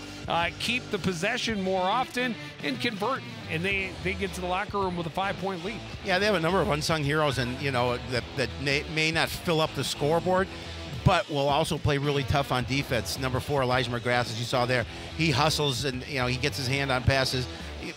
keep the possession more often, and convert. And they get to the locker room with a 5-point lead. Yeah, they have a number of unsung heroes, and that may not fill up the scoreboard, but will also play really tough on defense. Number 4, Elijah McGrath, as you saw there, he hustles and he gets his hand on passes.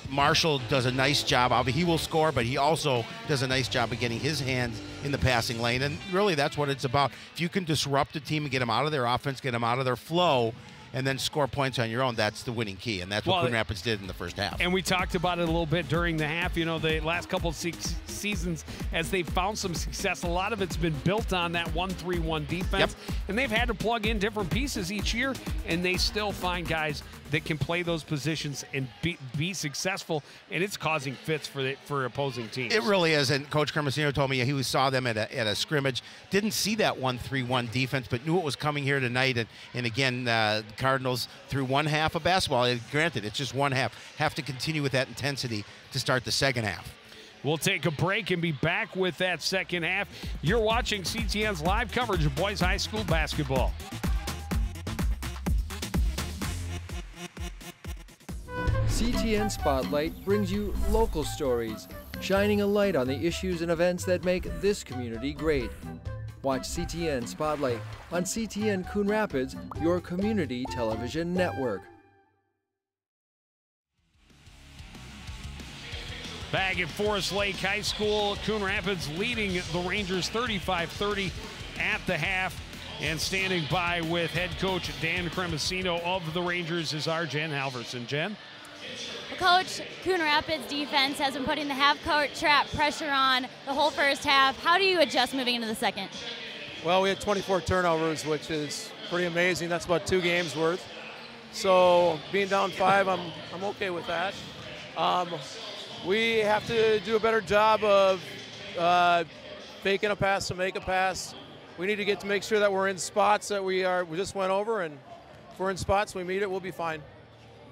Marshall does a nice job. He will score, but he also does a nice job of getting his hands in the passing lane. And really, that's what it's about. If you can disrupt a team and get them out of their offense, get them out of their flow, and then score points on your own, that's the winning key. And that's what Coon Rapids did in the first half. And we talked about it a little bit during the half. The last couple of seasons, as they've found some success, a lot of it's been built on that 1-3-1 defense. Yep. And they've had to plug in different pieces each year, and they still find guys that can play those positions and be successful, and it's causing fits for opposing teams. It really is, and Coach Cremasino told me he saw them at a scrimmage, didn't see that 1-3-1 defense, but knew it was coming here tonight. And again, Cardinals, through one half of basketball, granted, it's just one half, have to continue with that intensity to start the second half. We'll take a break and be back with that second half. You're watching CTN's live coverage of boys high school basketball. CTN Spotlight brings you local stories, shining a light on the issues and events that make this community great. Watch CTN Spotlight on CTN Coon Rapids, your community television network. Back at Forest Lake High School, Coon Rapids leading the Rangers 35-30 at the half. And standing by with head coach Dan Cremasino of the Rangers is our Jen Halverson. Jen? Coach, Coon Rapids defense has been putting the half-court trap pressure on the whole first half. How do you adjust moving into the second? Well, we had 24 turnovers, which is pretty amazing. That's about 2 games worth. So being down 5, I'm okay with that. We have to do a better job of faking a pass to make a pass. We need to make sure that we're in spots that we just went over, and if we're in spots, we meet it, we'll be fine.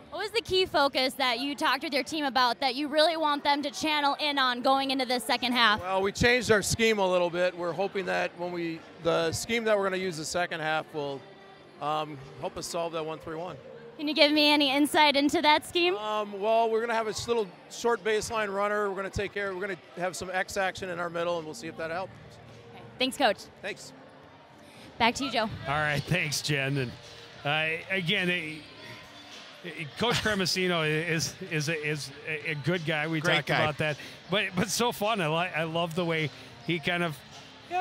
What was the key focus that you talked with your team about that you really want them to channel in on going into the second half? Well, we changed our scheme a little bit. We're hoping that the scheme that we're going to use the second half will help us solve that 1-3-1. Can you give me any insight into that scheme? Well, we're going to have a little short baseline runner. We're going to have some X action in our middle, and we'll see if that helps. Okay. Thanks, Coach. Thanks. Back to you, Joe. All right, thanks, Jen. And again, Coach Cremasino is a good guy. We talked about that, but so fun. I love the way he kind of,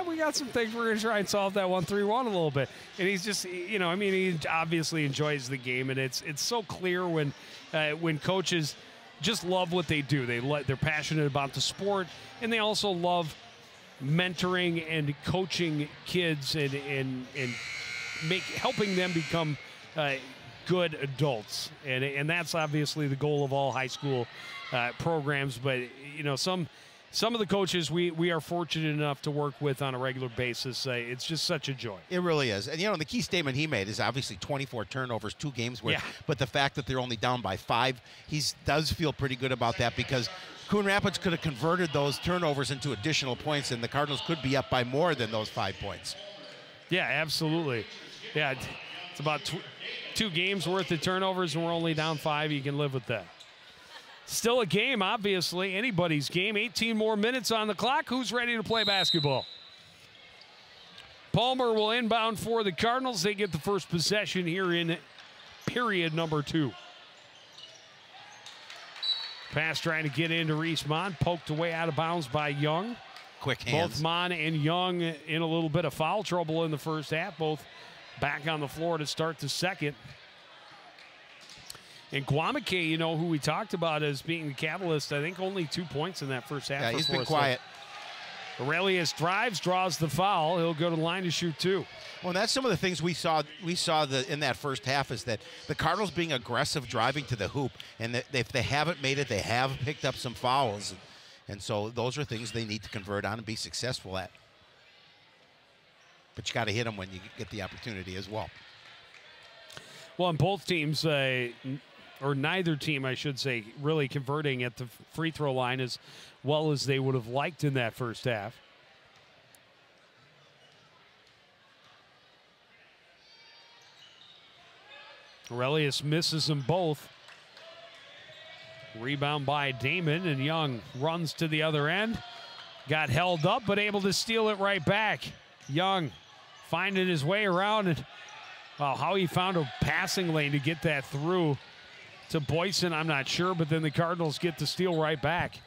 we got some things we're going to try and solve that 1-3-1 a little bit. And he's just, he obviously enjoys the game, and it's so clear when coaches just love what they do. They're passionate about the sport, and they also love mentoring and coaching kids and helping them become good adults, and that's obviously the goal of all high school programs. But some of the coaches we are fortunate enough to work with on a regular basis. It's just such a joy. It really is. And the key statement he made is obviously 24 turnovers, 2 games worth. Yeah. But the fact that they're only down by 5, he does feel pretty good about that, because Coon Rapids could have converted those turnovers into additional points, and the Cardinals could be up by more than those 5 points. Yeah, absolutely. Yeah, it's about 2 games worth of turnovers, and we're only down 5. You can live with that. Still a game, obviously. Anybody's game. 18 more minutes on the clock. Who's ready to play basketball? Palmer will inbound for the Cardinals. They get the first possession here in period number 2. Pass trying to get into Reese Mon. Poked away out of bounds by Young. Quick hands. Both Mon and Young in a little bit of foul trouble in the first half. Both back on the floor to start the second. And Guamake, who we talked about as being the catalyst, I think only 2 points in that first half. Yeah, he's been quiet. Aurelius drives, draws the foul. He'll go to the line to shoot 2. Well, that's some of the things we saw in that first half, is that the Cardinals being aggressive, driving to the hoop, and that if they haven't made it, they have picked up some fouls. And so those are things they need to convert on and be successful at. But you got to hit them when you get the opportunity as well. Well, and both teams, or neither team, I should say, really converting at the free throw line as well as they would have liked in that first half. Aurelius misses them both. Rebound by Damon, and Young runs to the other end. Got held up, but able to steal it right back. Young finding his way around, and how he found a passing lane to get that through to Boyson, I'm not sure, but then the Cardinals get the steal right back.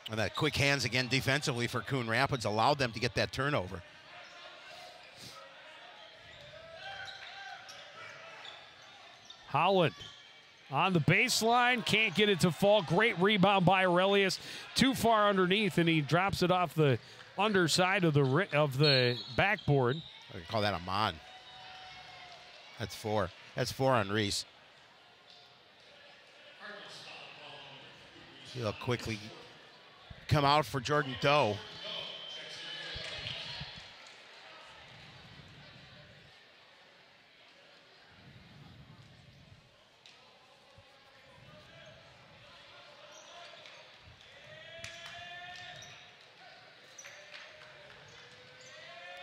And that quick hands again defensively for Coon Rapids allowed them to get that turnover. Holland on the baseline, can't get it to fall. Great rebound by Aurelius, too far underneath, and he drops it off the underside of the backboard. I call that a mon. That's 4. That's 4 on Reese. He'll quickly come out for Jordan Doe.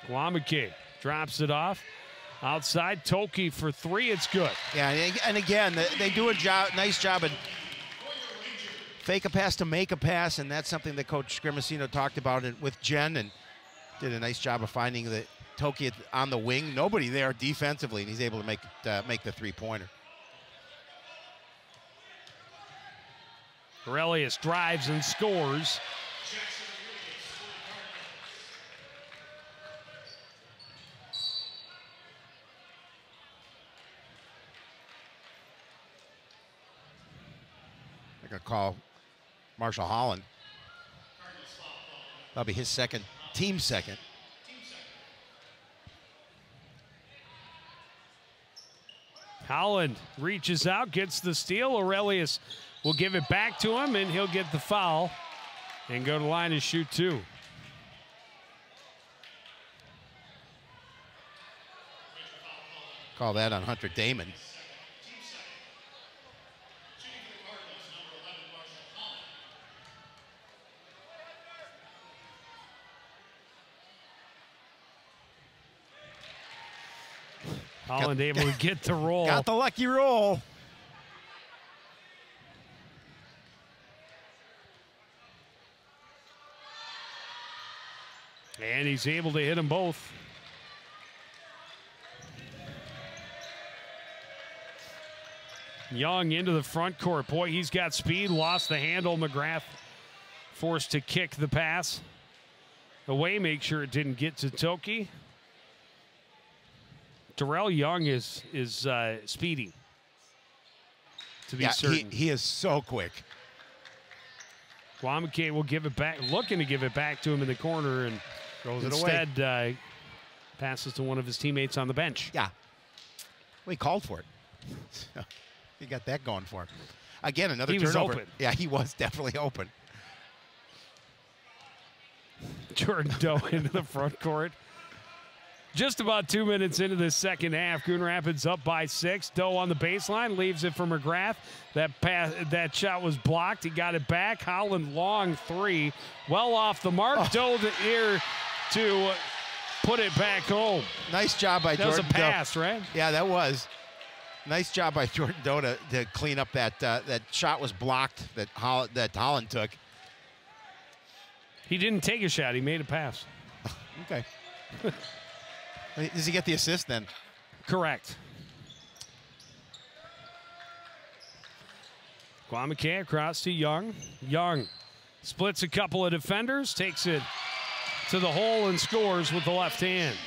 Guamake drops it off. Outside, Toki for 3. It's good. Yeah, and again, they do a nice job at fake a pass to make a pass, and that's something that Coach Scrimasino talked about with Jen, and did a nice job of finding the Toki on the wing. Nobody there defensively, and he's able to make the three-pointer. Aurelius drives and scores. They're going to call Marshall Holland. That'll be his team second. Holland reaches out, gets the steal. Aurelius will give it back to him, and he'll get the foul and go to the line to shoot 2. Call that on Hunter Damon. Holland able to get the roll. Got the lucky roll. And he's able to hit them both. Young into the front court. Boy, he's got speed. Lost the handle. McGrath forced to kick the pass away. Make sure it didn't get to Toki. Darrell Young is speedy, to be certain. He is so quick. Guamake will give it back, looking to give it back to him in the corner, and throws it instead away. Passes to one of his teammates on the bench. Yeah. Well, he called for it. So he got that going for him. Again, another turnover. He was open. Yeah, he was definitely open. Jordan Doe into the front court. Just about 2 minutes into the second half, Coon Rapids up by 6. Doe on the baseline, leaves it for McGrath. That shot was blocked. He got it back. Holland long 3, well off the mark. Doe here to put it back home. Nice job by Jordan Doe. That was a pass, right? Yeah, that was. Nice job by Jordan Doe to clean up that shot was blocked that Holland took. He didn't take a shot. He made a pass. Okay. Does he get the assist then? Correct. Guamake across to Young. Young splits a couple of defenders, takes it to the hole and scores with the left hand.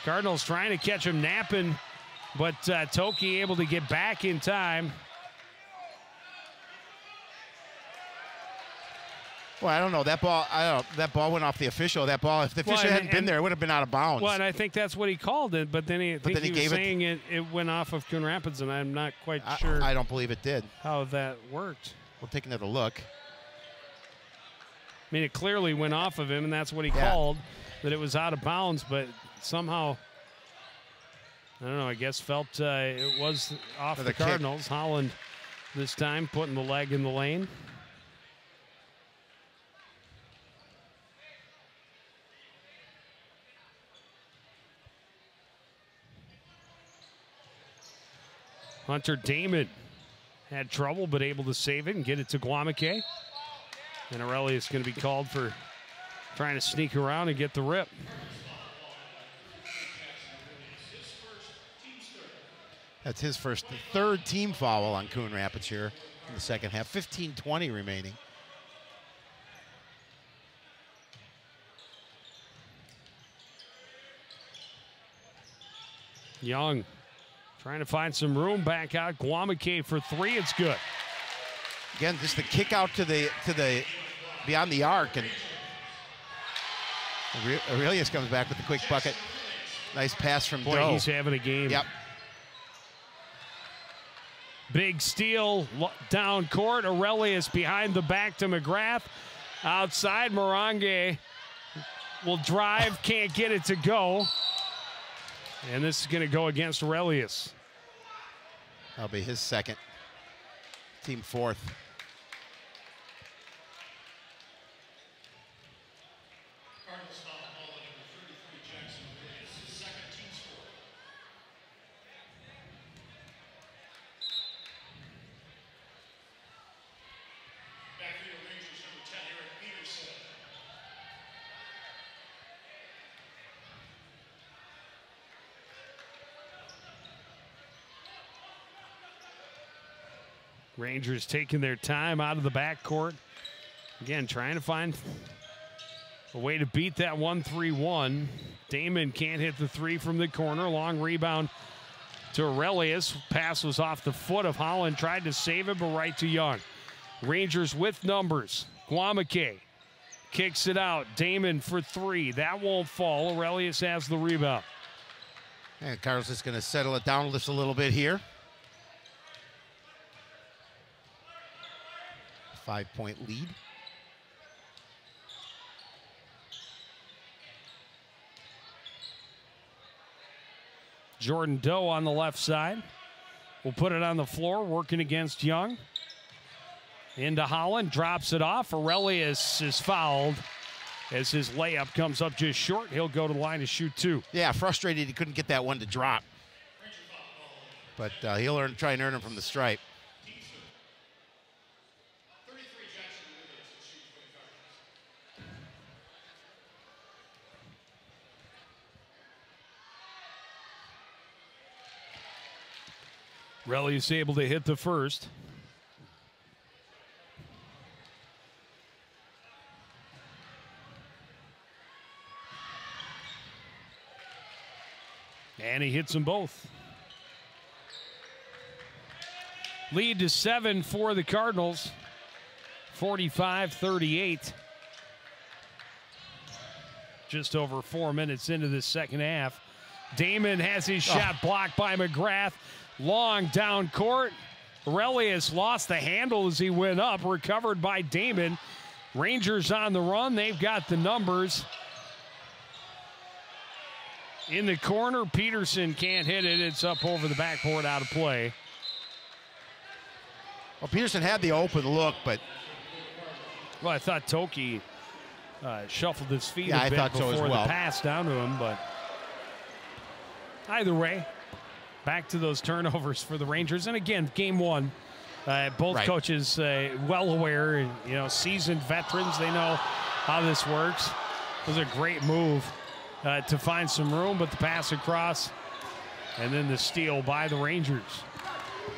Cardinals trying to catch him napping, but Toki able to get back in time. Well, I don't know. That ball went off the official. That ball, if the official hadn't been there, it would have been out of bounds. Well, and I think that's what he called it, but then he was saying it went off of Coon Rapids, and I'm not quite sure. I don't believe it did. How that worked. We'll take another look. I mean, it clearly went off of him, and that's what he called, that it was out of bounds, but somehow, I don't know, I guess felt it was off the Cardinals. Kick. Holland this time putting the leg in the lane. Hunter Damon had trouble, but able to save it and get it to Guamake. And Aurelius going to be called for trying to sneak around and get the rip. That's his third team foul on Coon Rapids here in the second half. 15:20 remaining. Young trying to find some room back out. Guamake for three. It's good. Again, just the kick out to the beyond the arc, and Aurelius comes back with a quick bucket. Nice pass from Doe. He's having a game. Yep. Big steal down court. Aurelius behind the back to McGrath. Outside, Morange will drive, can't get it to go. And this is going to go against Aurelius. That'll be his second. Team fourth. Rangers taking their time out of the backcourt. Again, trying to find a way to beat that 1-3-1. Damon can't hit the three from the corner. Long rebound to Aurelius. Pass was off the foot of Holland. Tried to save it, but right to Young. Rangers with numbers. Guamake kicks it out. Damon for three. That won't fall. Aurelius has the rebound. And Carlos is going to settle it down just a little bit here. 5-point lead. Jordan Doe on the left side. Will put it on the floor, working against Young. Into Holland, drops it off. Aurelius is fouled as his layup comes up just short. He'll go to the line to shoot two. Yeah, frustrated he couldn't get that one to drop. But he'll try and earn him from the stripe. Aurelius able to hit the first. And he hits them both. Lead to 7 for the Cardinals. 45-38. Just over 4 minutes into the second half. Damon has his shot blocked by McGrath. Long down court. Aurelius lost the handle as he went up. Recovered by Damon. Rangers on the run. They've got the numbers. In the corner, Peterson can't hit it. It's up over the backboard, out of play. Well, Peterson had the open look, but... Well, I thought Toki shuffled his feet a bit thought before so as well. The pass down to him, but either way, back to those turnovers for the Rangers. And again, game one, both coaches well aware, seasoned veterans. They know how this works. It was a great move to find some room, but the pass across and then the steal by the Rangers.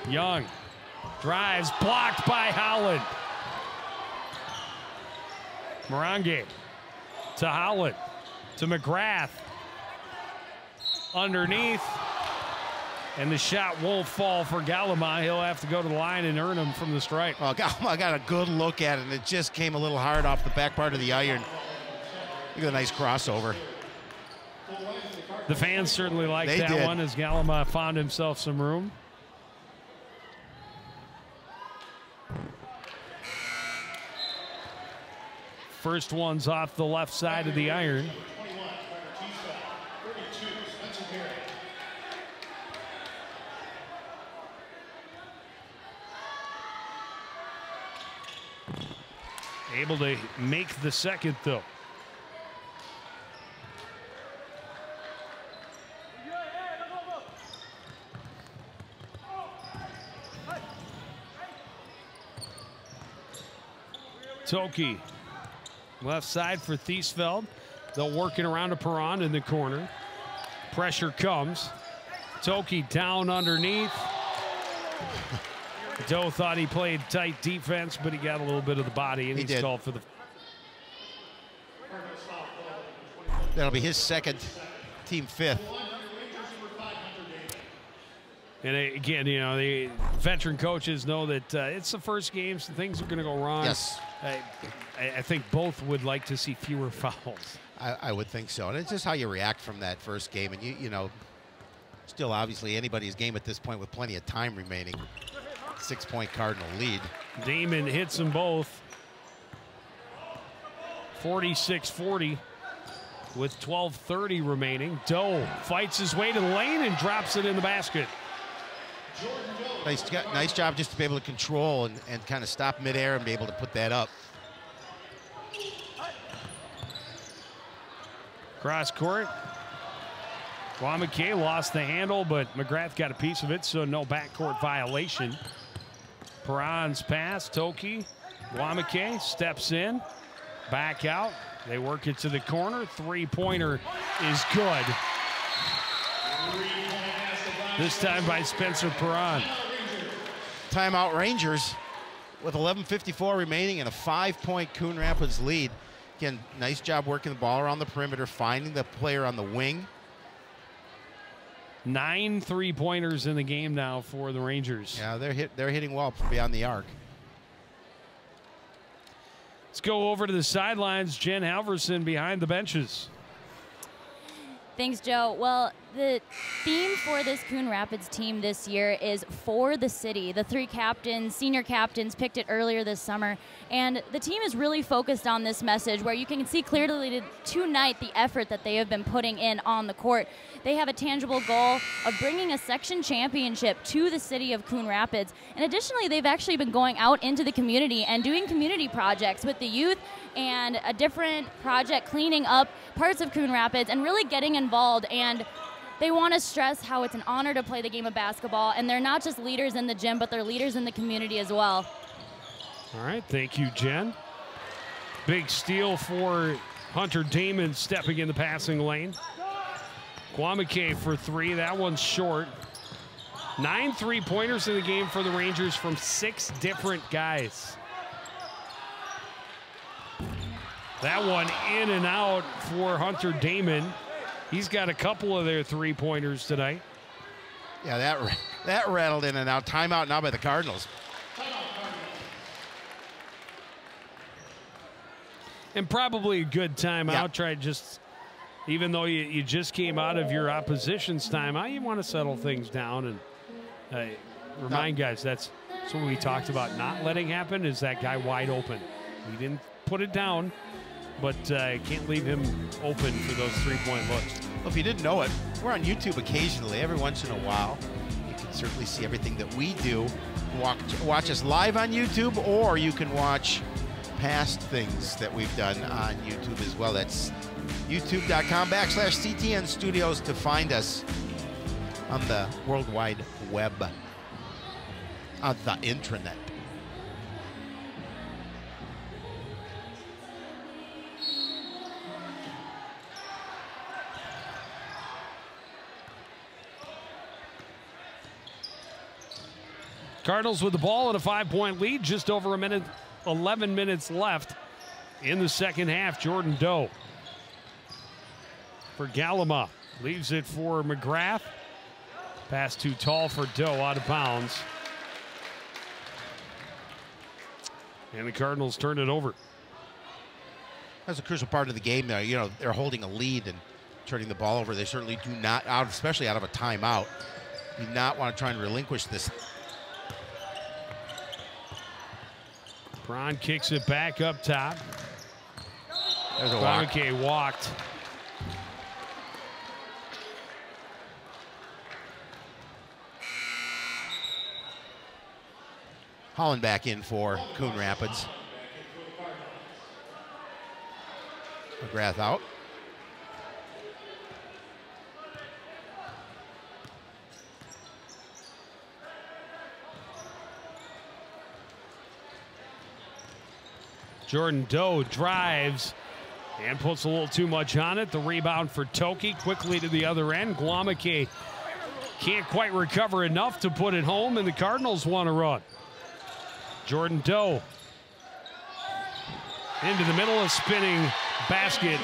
Young drives, blocked by Holland. Morange to Holland, to McGrath. Underneath. And the shot won't fall for Gallimah. He'll have to go to the line and earn him from the stripe. Well, Gallimah got a good look at it, and it just came a little hard off the back part of the iron. Look at the nice crossover. The fans certainly liked that one as Gallimah found himself some room. First one's off the left side of the iron. Able to make the second, though. Toki, left side for Thiesfeld. They'll work it around to Perron in the corner. Pressure comes. Toki down underneath. Doe thought he played tight defense, but he got a little bit of the body, and he's called for the. That'll be his second, team fifth. And again, you know, the veteran coaches know that it's the first game, so things are going to go wrong. Yes. I think both would like to see fewer fouls. I would think so. And it's just how you react from that first game. And, you know, still obviously anybody's game at this point with plenty of time remaining. 6-point Cardinal lead. Damon hits them both. 46-40 with 12:30 remaining. Doe fights his way to the lane and drops it in the basket. Nice job just to be able to control and kind of stop midair and be able to put that up. Cross court. Guamake lost the handle, but McGrath got a piece of it, so no backcourt violation. Perron's pass, Toki. Guamake steps in, back out. They work it to the corner. Three-pointer is good. This time by Spencer Perron. Timeout Rangers with 11:54 remaining and a 5-point Coon Rapids lead. Again, nice job working the ball around the perimeter, finding the player on the wing. 9 3-pointers in the game now for the Rangers. Yeah, they're hitting well from beyond the arc. Let's go over to the sidelines. Jen Halverson behind the benches. Thanks, Joe. Well, the theme for this Coon Rapids team this year is for the city. The 3 captains, senior captains, picked it earlier this summer. And the team is really focused on this message where you can see clearly tonight the effort that they have been putting in on the court. They have a tangible goal of bringing a section championship to the city of Coon Rapids. And additionally, they've actually been going out into the community and doing community projects with the youth and a different project cleaning up parts of Coon Rapids and really getting involved. And they want to stress how it's an honor to play the game of basketball. And they're not just leaders in the gym, but they're leaders in the community as well. All right, thank you, Jen. Big steal for Hunter Damon stepping in the passing lane. Guamake for 3, that one's short. 9 3-pointers in the game for the Rangers from 6 different guys. That one in and out for Hunter Damon. He's got a couple of their 3-pointers tonight. Yeah, that rattled in and out. Timeout now by the Cardinals. And probably a good timeout. Yeah. Try just, even though you just came out of your opposition's timeout, you want to settle things down and remind guys that's what we talked about not letting happen is that guy wide open. We didn't put it down, but can't leave him open for those 3-point looks. Well, if you didn't know it, we're on YouTube occasionally, every once in a while. You can certainly see everything that we do. Watch us live on YouTube, or you can watch past things that we've done on YouTube as well. That's youtube.com/CTN Studios to find us on the World Wide Web, on the intranet. Cardinals with the ball and a 5-point lead, just over 11 minutes left in the second half. Jordan Doe for Gallimah. Leaves it for McGrath. Pass too tall for Doe, out of bounds. And the Cardinals turn it over. That's a crucial part of the game there. You know, they're holding a lead and turning the ball over. They certainly do not, especially out of a timeout, do not want to try and relinquish this. Braun kicks it back up top. There's a walk. Walked. Holland back in for Coon Rapids. McGrath out. Jordan Doe drives and puts a little too much on it. The rebound for Toki quickly to the other end. Guamake can't quite recover enough to put it home, and the Cardinals want to run. Jordan Doe into the middle, of spinning basket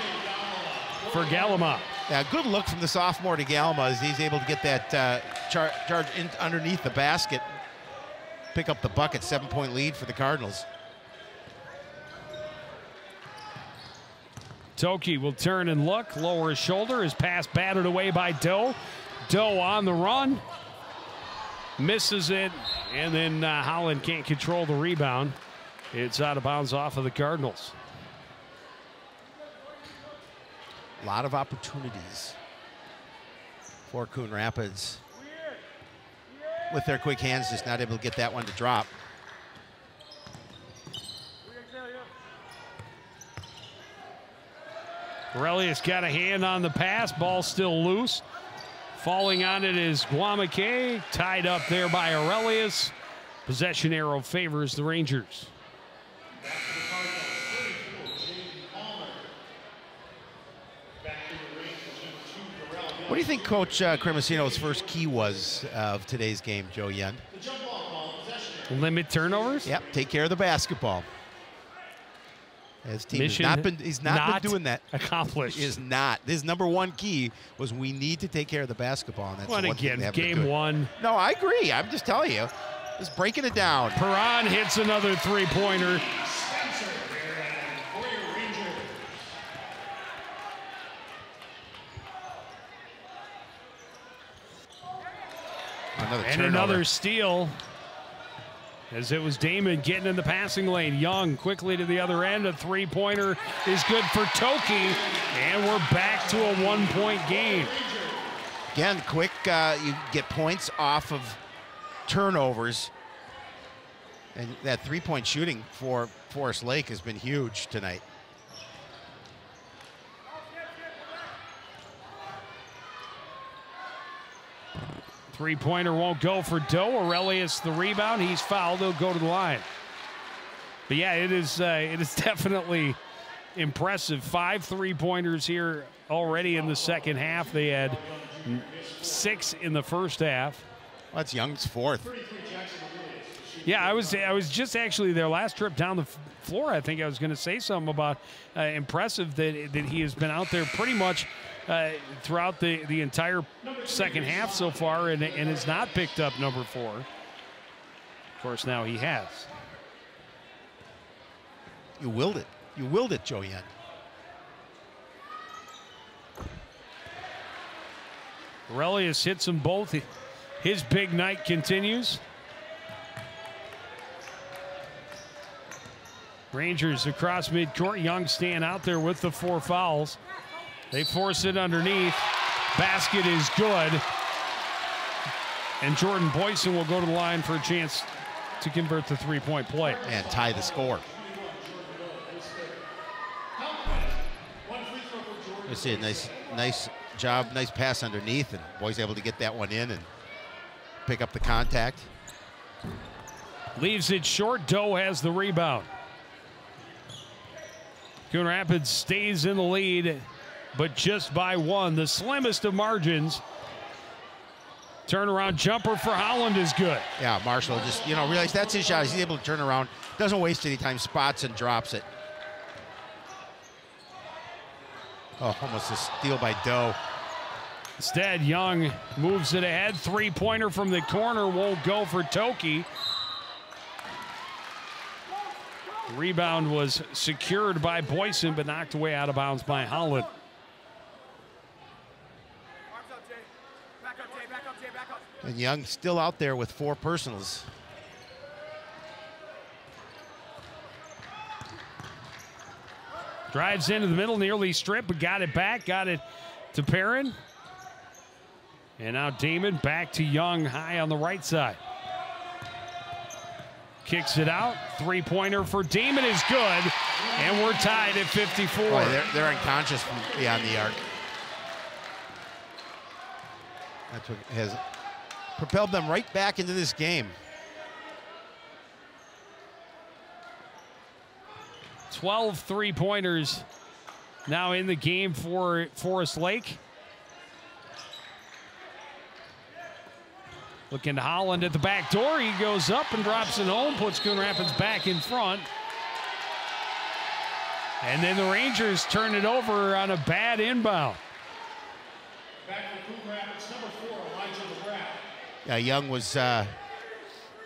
for Gallimore. Yeah, good look from the sophomore to Gallimore as he's able to get that charge in underneath the basket, pick up the bucket. 7-point lead for the Cardinals. Toki will turn and look, lower his shoulder. His pass batted away by Doe. Doe on the run. Misses it, and then Holland can't control the rebound. It's out of bounds off of the Cardinals. A lot of opportunities for Coon Rapids. With their quick hands, just not able to get that one to drop. Aurelius got a hand on the pass, ball still loose. Falling on it is Guamake, tied up there by Aurelius. Possession arrow favors the Rangers. What do you think Coach Cremasino's first key was of today's game, Joe Yen? Limit turnovers? Yep, take care of the basketball. His team Mission he's not been doing that. Accomplished. Is not. His number one key was we need to take care of the basketball. And that's Well, the one again, thing game one. No, I agree. I'm just telling you. Just breaking it down. Perron hits another three-pointer. Another steal. As it was Damon getting in the passing lane. Young quickly to the other end. A three-pointer is good for Toki. And we're back to a one-point game. Again, quick, you get points off of turnovers. And that three-point shooting for Forest Lake has been huge tonight. Three-pointer won't go for Doe. Aurelius the rebound. He's fouled. He'll go to the line. But yeah, it is definitely impressive. 5 three-pointers here already in the second half. They had 6 in the first half. Well, that's Young's 4th. Yeah, I was just actually their last trip down the floor. I think I was going to say something about impressive that he has been out there pretty much throughout the entire second half so far and has not picked up number 4. Of course, now he has. You willed it. You willed it, Joe Yen. Aurelius hits them both. His big night continues. Rangers across midcourt. Young staying out there with the 4 fouls. They force it underneath. Basket is good. And Jordan Boyson will go to the line for a chance to convert the three-point play. And tie the score. You see a nice job, nice pass underneath, and Boy's able to get that one in and pick up the contact. Leaves it short. Doe has the rebound. Coon Rapids stays in the lead, but just by 1. The slimmest of margins. Turnaround jumper for Holland is good. Yeah, Marshall just, realize that's his shot. He's able to turn around. Doesn't waste any time, spots and drops it. Oh, almost a steal by Doe. Instead, Young moves it ahead. Three-pointer from the corner won't go for Toki. Rebound was secured by Boyson, but knocked away out of bounds by Holland. And Young still out there with 4 personals. Drives into the middle, nearly stripped, but got it back. Got it to Perrin. And now Damon back to Young, high on the right side. Kicks it out. Three-pointer for Damon is good. And we're tied at 54. Boy, they're unconscious from beyond the arc. That's what has propelled them right back into this game. 12 three-pointers now in the game for Forest Lake. Looking to Holland at the back door. He goes up and drops it home, puts Coon Rapids back in front. And then the Rangers turn it over on a bad inbound. Back for Coon Rapids, number 4, Elijah McGrath. Yeah, Young was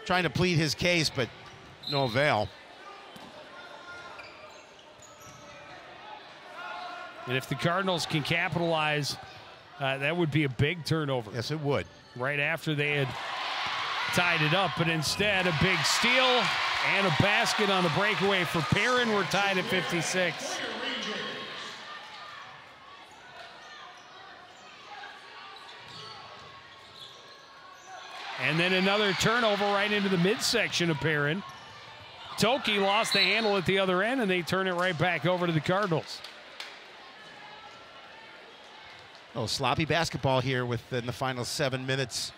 trying to plead his case, but no avail. And if the Cardinals can capitalize, that would be a big turnover. Yes, it would. Right after they had tied it up, but instead a big steal and a basket on the breakaway for Perrin. We're tied at 56. And then another turnover right into the midsection of Perrin. Toki lost the handle at the other end, and they turn it right back over to the Cardinals. Oh, sloppy basketball here within the final 7 minutes.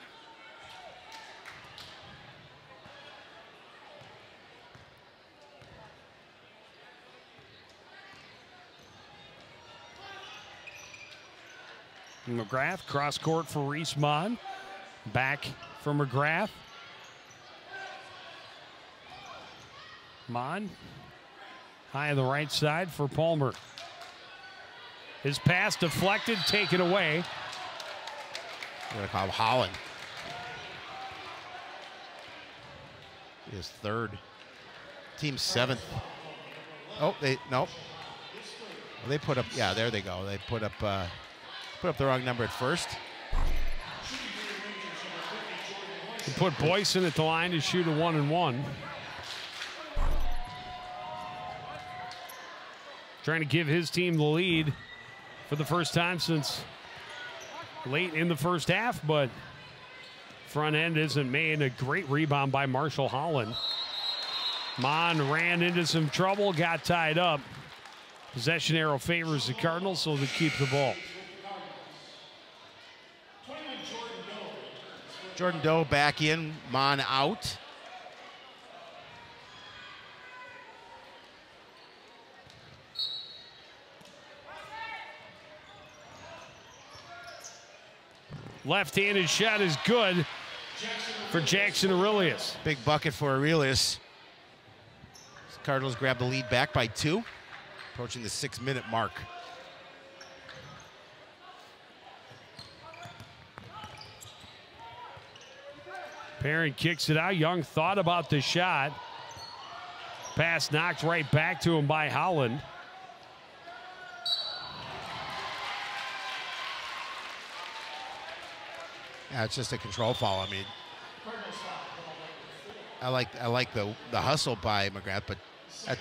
McGrath, cross court for Reese Mon. Back for McGrath. Mon, high on the right side for Palmer. His pass deflected, taken away. They're called Holland. His 3rd. Team 7th. Oh, nope. Well, they put up, yeah, there they go. They put up the wrong number at first. He put Boyson at the line to shoot a 1-and-1. Trying to give his team the lead for the first time since late in the first half, but front end isn't made. A great rebound by Marshall Holland. Mon ran into some trouble, got tied up. Possession arrow favors the Cardinals, so they keep the ball. Jordan Doe back in, Mon out. Left-handed shot is good for Jackson Aurelius. Big bucket for Aurelius. Cardinals grab the lead back by 2, approaching the 6-minute mark. Perrin kicks it out. Young thought about the shot. Pass knocked right back to him by Holland. Yeah, it's just a control foul. I mean, I like the hustle by McGrath, but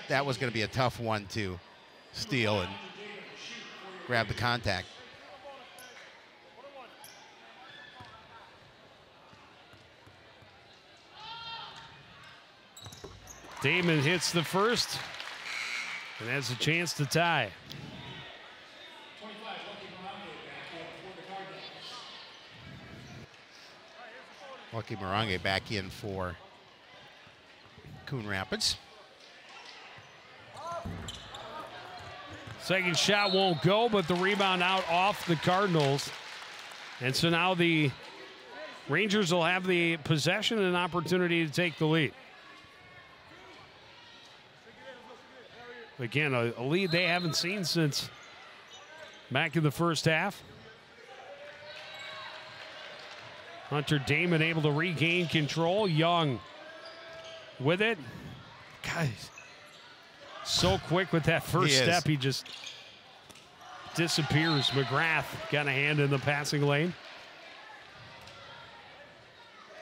that was going to be a tough one to steal and grab the contact. Damon hits the first and has a chance to tie. Lucky Morange back in for Coon Rapids. Second shot won't go, but the rebound out off the Cardinals. And so now the Rangers will have the possession and an opportunity to take the lead. Again, a lead they haven't seen since back in the first half. Hunter Damon able to regain control. Young with it. Guys, so quick with that first step. He just disappears. McGrath got a hand in the passing lane.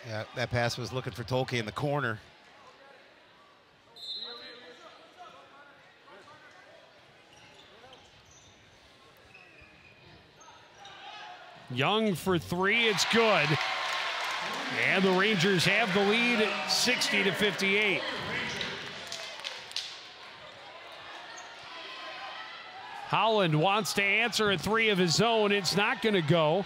Yeah, that pass was looking for Tolke in the corner. Young for three, it's good. And the Rangers have the lead 60-58. Holland wants to answer a three of his own. It's not going to go.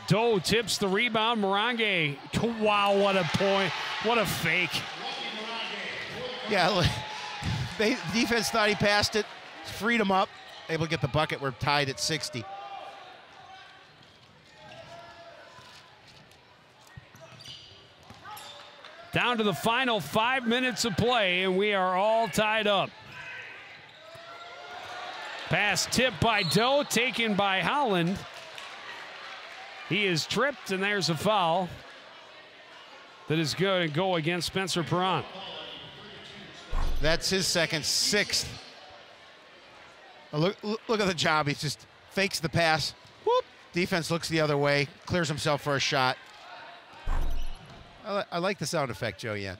Doe tips the rebound. Morange, wow, what a point. What a fake. Yeah, defense thought he passed it, freed him up, able to get the bucket. We're tied at 60. Down to the final 5 minutes of play, and we are all tied up. Pass tipped by Doe, taken by Holland. He is tripped, and there's a foul that is going to go against Spencer Perron. That's his second, sixth. Look at the job. He just fakes the pass. Whoop. Defense looks the other way, clears himself for a shot. I like the sound effect, Joe, yeah.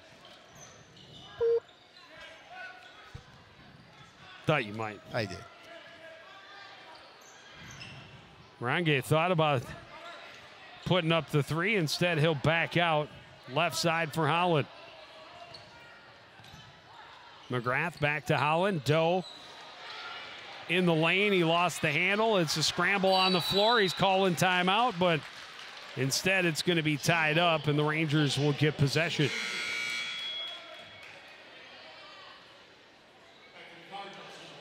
Thought you might. I did. Morange thought about putting up the three. Instead, he'll back out. Left side for Holland. McGrath back to Holland. Doe in the lane. He lost the handle. It's a scramble on the floor. He's calling timeout, but instead it's going to be tied up, and the Rangers will get possession.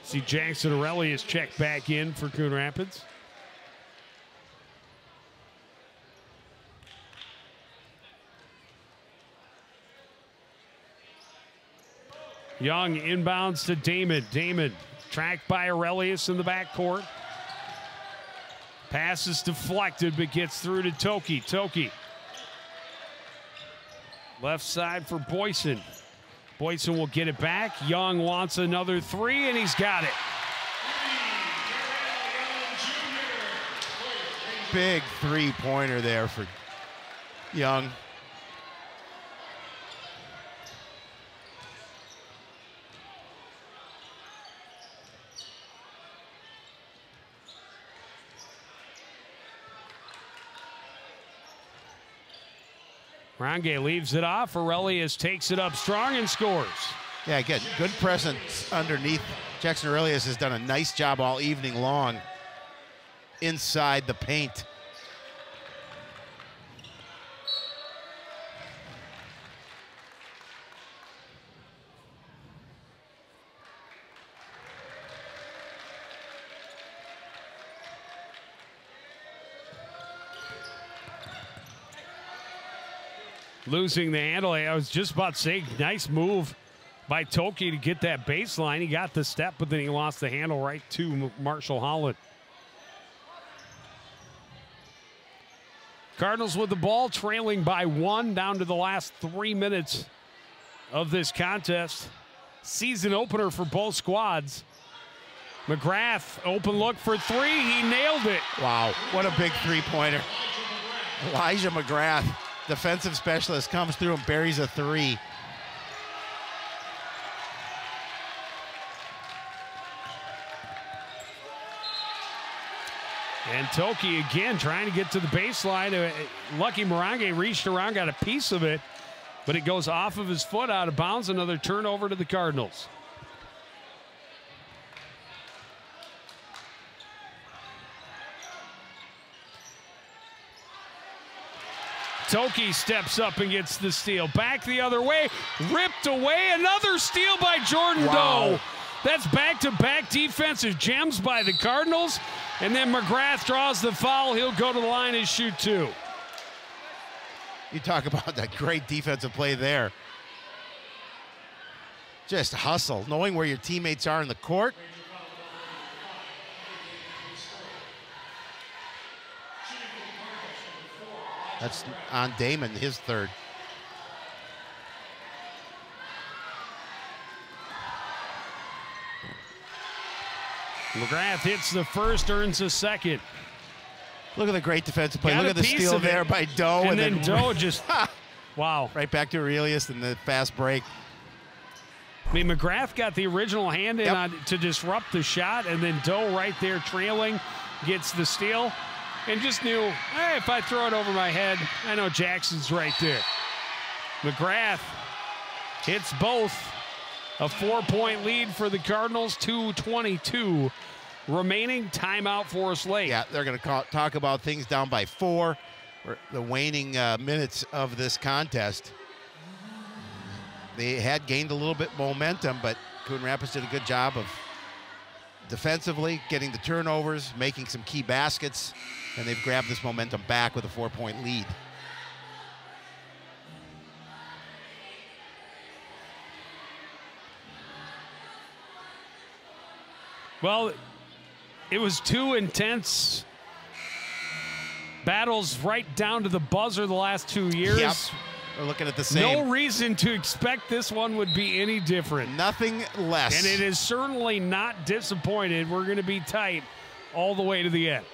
See Jackson Aurelius checked back in for Coon Rapids. Young inbounds to Damon. Damon tracked by Aurelius in the backcourt. Pass is deflected, but gets through to Toki. Toki. Left side for Boyson. Boyson will get it back. Young wants another three, and he's got it. Big three-pointer there for Young. Morange leaves it off. Aurelius takes it up strong and scores. Yeah, good presence underneath. Jackson Aurelius has done a nice job all evening long inside the paint. Losing the handle. I was just about to say, nice move by Toki to get that baseline. He got the step, but then he lost the handle right to Marshall Holland. Cardinals with the ball, trailing by one, down to the last 3 minutes of this contest. Season opener for both squads. McGrath, open look for three. He nailed it. Wow, what a big three-pointer. Elijah McGrath, defensive specialist, comes through and buries a three. And Toki again trying to get to the baseline. Lucky Morange reached around, got a piece of it, but it goes off of his foot, out of bounds. Another turnover to the Cardinals. Toki steps up and gets the steal. Back the other way, ripped away. Another steal by Jordan Doe. That's back-to-back defensive gems by the Cardinals. And then McGrath draws the foul. He'll go to the line and shoot two. You talk about that great defensive play there. Just hustle, knowing where your teammates are in the court. That's on Damon, his third. McGrath hits the first, earns a second. Look at the great defensive play. Got Look a at the piece steal of it. there by Doe. And then Doe just, wow. Right back to Aurelius and the fast break. I mean, McGrath got the original hand in on, to disrupt the shot, and then Doe right there trailing gets the steal and just knew, hey, if I throw it over my head, I know Jackson's right there. McGrath hits both. A 4-point lead for the Cardinals, 2:22 remaining. Timeout Forest Lake. Yeah, they're going to talk about things down by 4, or the waning minutes of this contest. They had gained a little bit momentum, but Coon Rapids did a good job of defensively getting the turnovers, making some key baskets, and they've grabbed this momentum back with a 4-point lead. Well, it was 2 intense battles right down to the buzzer the last 2 years. Yep. We're looking at the same. No reason to expect this one would be any different. Nothing less. And it is certainly not disappointed. We're going to be tight all the way to the end.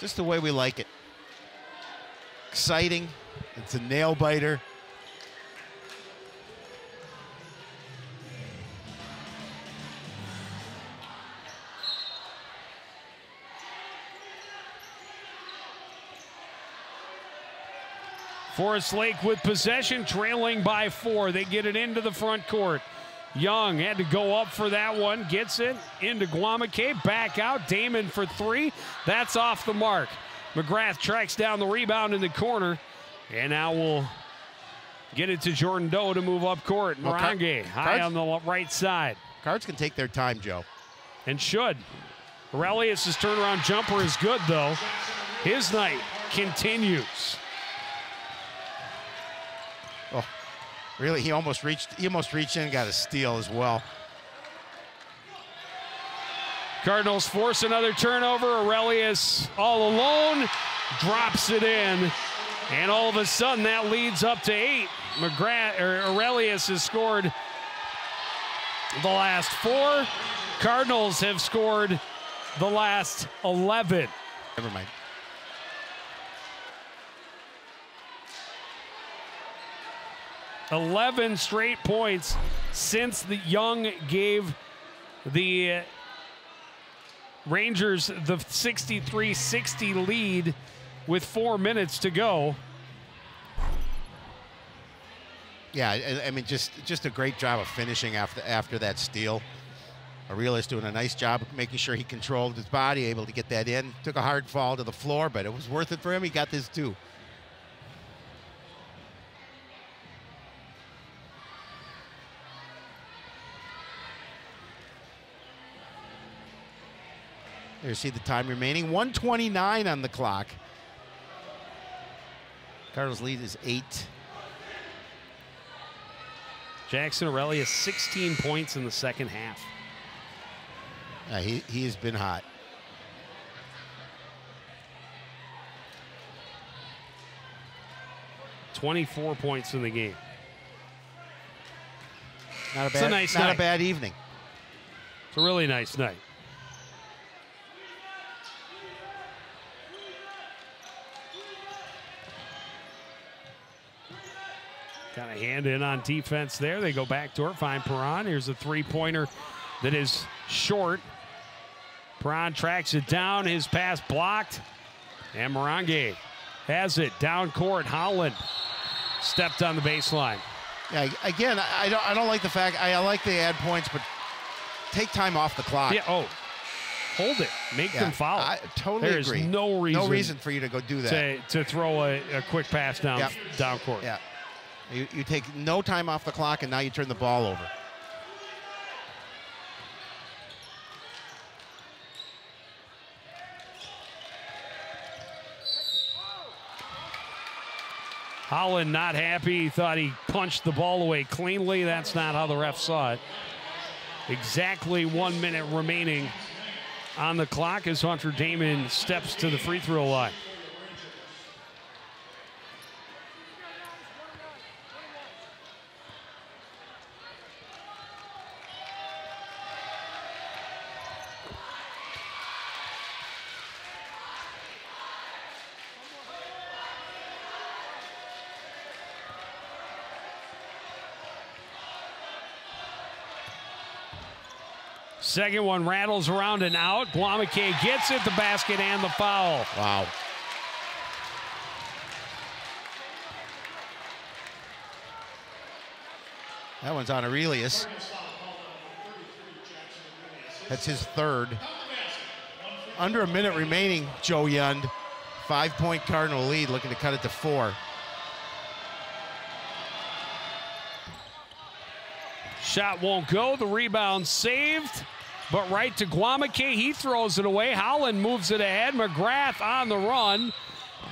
Just the way we like it. Exciting. It's a nail biter. Forest Lake with possession, trailing by 4. They get it into the front court. Young had to go up for that one. Gets it into Guamake. Back out. Damon for 3. That's off the mark. McGrath tracks down the rebound in the corner. And now we'll get it to Jordan Doe to move up court. Morange high on the right side. Cards can take their time, Joe. And should. Aurelius' turnaround jumper is good, though. His night continues. Oh, really? He almost reached in and got a steal as well. Cardinals force another turnover. Aurelius all alone, drops it in, and all of a sudden that leads up to 8. Aurelius has scored the last 4. Cardinals have scored the last 11. Never mind. $11 straight points since the Young gave the Rangers the 63-60 lead with 4 minutes to go. Yeah, I mean, just a great job of finishing after that steal. Aurelius doing a nice job of making sure he controlled his body, able to get that in. Took a hard fall to the floor, but it was worth it for him. He got this too. There you see the time remaining. 1:29 on the clock. Cardinals lead is 8. Jackson Aurelius 16 points in the second half. He has been hot. $24 points in the game. Not a nice night. Not a bad evening. It's a really nice night. Got a hand in on defense there. They go back to it, find Perron. Here's a 3-pointer that is short. Perron tracks it down. His pass blocked. And Morange has it down court. Holland stepped on the baseline. Yeah, again, I don't like the fact, I like they add points, but take time off the clock. Yeah, hold it. Make them foul. I totally agree. There's no reason for you to go do that. To throw a quick pass down court. Yeah. You take no time off the clock, and now you turn the ball over. Holland not happy. He thought he punched the ball away cleanly. That's not how the ref saw it. Exactly 1 minute remaining on the clock as Hunter Damon steps to the free throw line. Second one rattles around and out. Guamake gets it, the basket, and the foul. Wow. That one's on Aurelius. That's his third. Under a minute remaining, Joe Yund. 5-point Cardinal lead, looking to cut it to 4. Shot won't go. The rebound saved, but right to Guamake. He throws it away. Holland moves it ahead. McGrath on the run.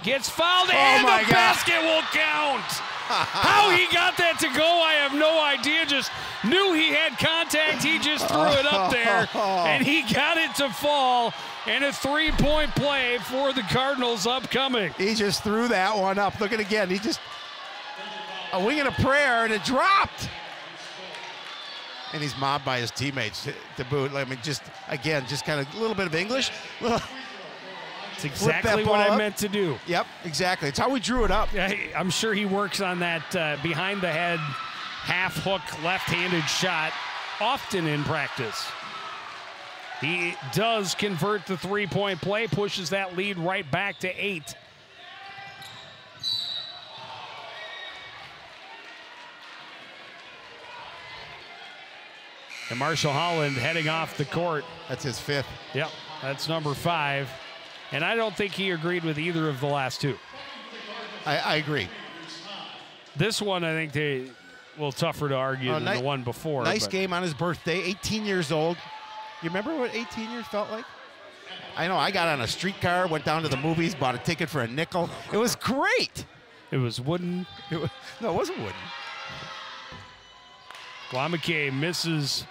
Gets fouled, and the basket will count. How he got that to go, I have no idea. Just knew he had contact. He just threw it up there, and he got it to fall. And a 3-point play for the Cardinals upcoming. He just threw that one up. Look at it again. He just a wing and a prayer, and it dropped. And he's mobbed by his teammates to boot. I mean, just again, just kind of a little bit of English. It's exactly what I meant to do. Yep, exactly. It's how we drew it up. I'm sure he works on that behind the head, half hook, left-handed shot often in practice. He does convert the 3-point play, pushes that lead right back to 8. And Marshall Holland heading off the court. That's his 5th. Yep, that's number 5. And I don't think he agreed with either of the last 2. I agree. This one, I think they a little tougher to argue than the one before. Nice game on his birthday, 18 years old. You remember what 18 years felt like? I know, I got on a streetcar, went down to the movies, bought a ticket for a nickel. It was great. It was wooden. No, it wasn't wooden. Guamake misses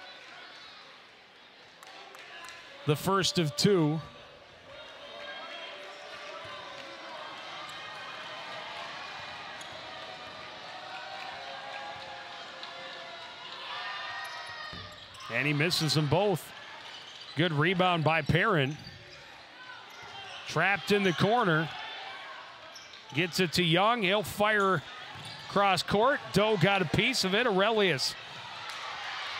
the first of 2. And he misses them both. Good rebound by Perrin. Trapped in the corner. Gets it to Young. He'll fire cross court. Doe got a piece of it. Aurelius.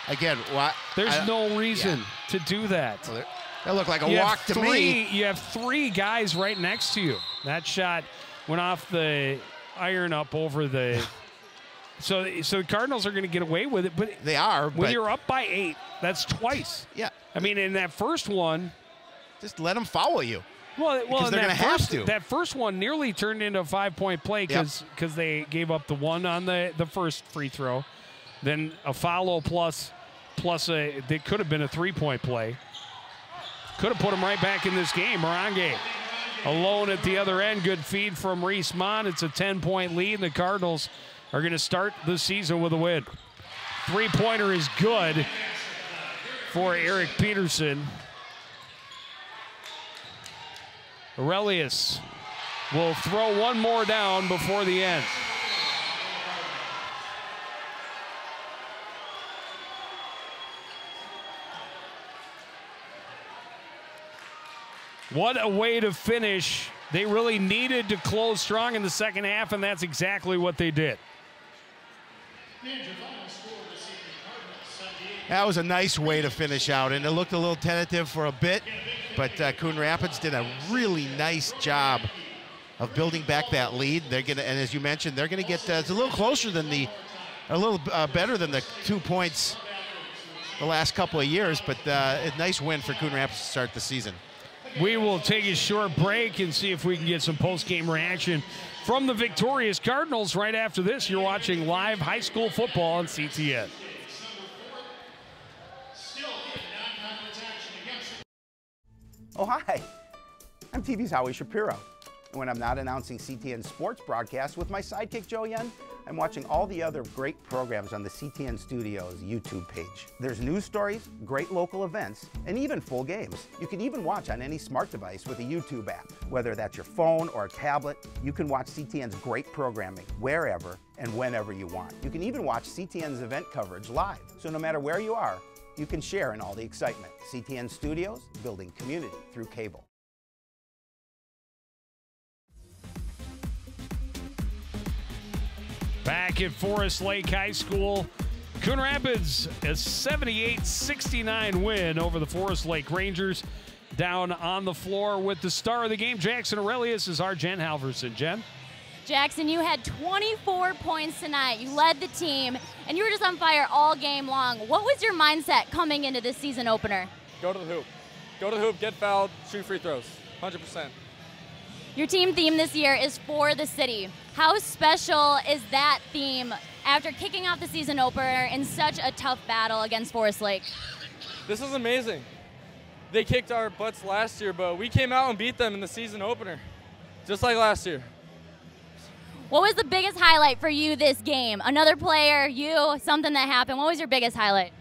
Again, what? There's no reason to do that. Well, that looked like a walk to me. You have 3 guys right next to you. That shot went off the iron up over the. So the Cardinals are going to get away with it, but they are. When you're up by 8, that's twice. Yeah. I mean, in that first one, just let them foul you. Well, because they're going to have to. That first one nearly turned into a 5-point play because they gave up the 1 on the first free throw, then a foul plus they could have been a 3-point play. Could have put them right back in this game. Morange alone at the other end. Good feed from Reese Mon. It's a 10-point lead, and the Cardinals are going to start the season with a win. 3-pointer is good for Eric Peterson. Aurelius will throw one more down before the end. What a way to finish. They really needed to close strong in the second half, and that's exactly what they did. That was a nice way to finish out, and it looked a little tentative for a bit, but Coon Rapids did a really nice job of building back that lead. They're gonna, and as you mentioned, they're gonna get it's a little closer than a little better than the 2 points the last couple of years, but a nice win for Coon Rapids to start the season. We will take a short break and see if we can get some post-game reaction from the victorious Cardinals right after this. You're watching live high school football on CTN. Oh, hi. I'm TV's Howie Shapiro. And when I'm not announcing CTN sports broadcasts with my sidekick, Joe Yun, I'm watching all the other great programs on the CTN Studios YouTube page. There's news stories, great local events, and even full games. You can even watch on any smart device with a YouTube app. Whether that's your phone or a tablet, you can watch CTN's great programming wherever and whenever you want. You can even watch CTN's event coverage live. So no matter where you are, you can share in all the excitement. CTN Studios, building community through cable. Back at Forest Lake High School, Coon Rapids, a 78-69 win over the Forest Lake Rangers. Down on the floor with the star of the game, Jackson Aurelius, is our Jen Halverson. Jen? Jackson, you had 24 points tonight. You led the team, and you were just on fire all game long. What was your mindset coming into this season opener? Go to the hoop. Go to the hoop, get fouled, shoot free throws, 100%. Your team theme this year is For the City. How special is that theme after kicking off the season opener in such a tough battle against Forest Lake? This is amazing. They kicked our butts last year, but we came out and beat them in the season opener, just like last year. What was the biggest highlight for you this game? Another player, you, something that happened. What was your biggest highlight?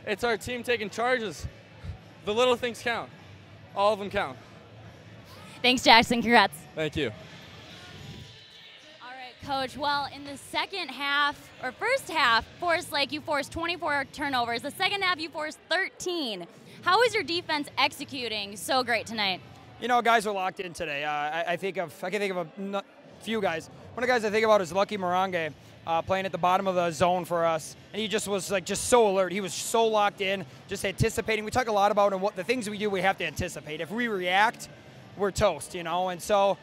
It's our team taking charges. The little things count. All of them count. Thanks, Jackson. Congrats. Thank you. All right, Coach. Well, in the second half, or first half, Forest Lake, you forced 24 turnovers. The second half, you forced 13. How is your defense executing so great tonight? You know, guys are locked in today. I can think of a few guys. One of the guys I think about is Lucky Morange, playing at the bottom of the zone for us, and he just was just so alert. He was so locked in, just anticipating. We talk a lot about what the things we do. We have to anticipate. If we react, we're toast, you know. And so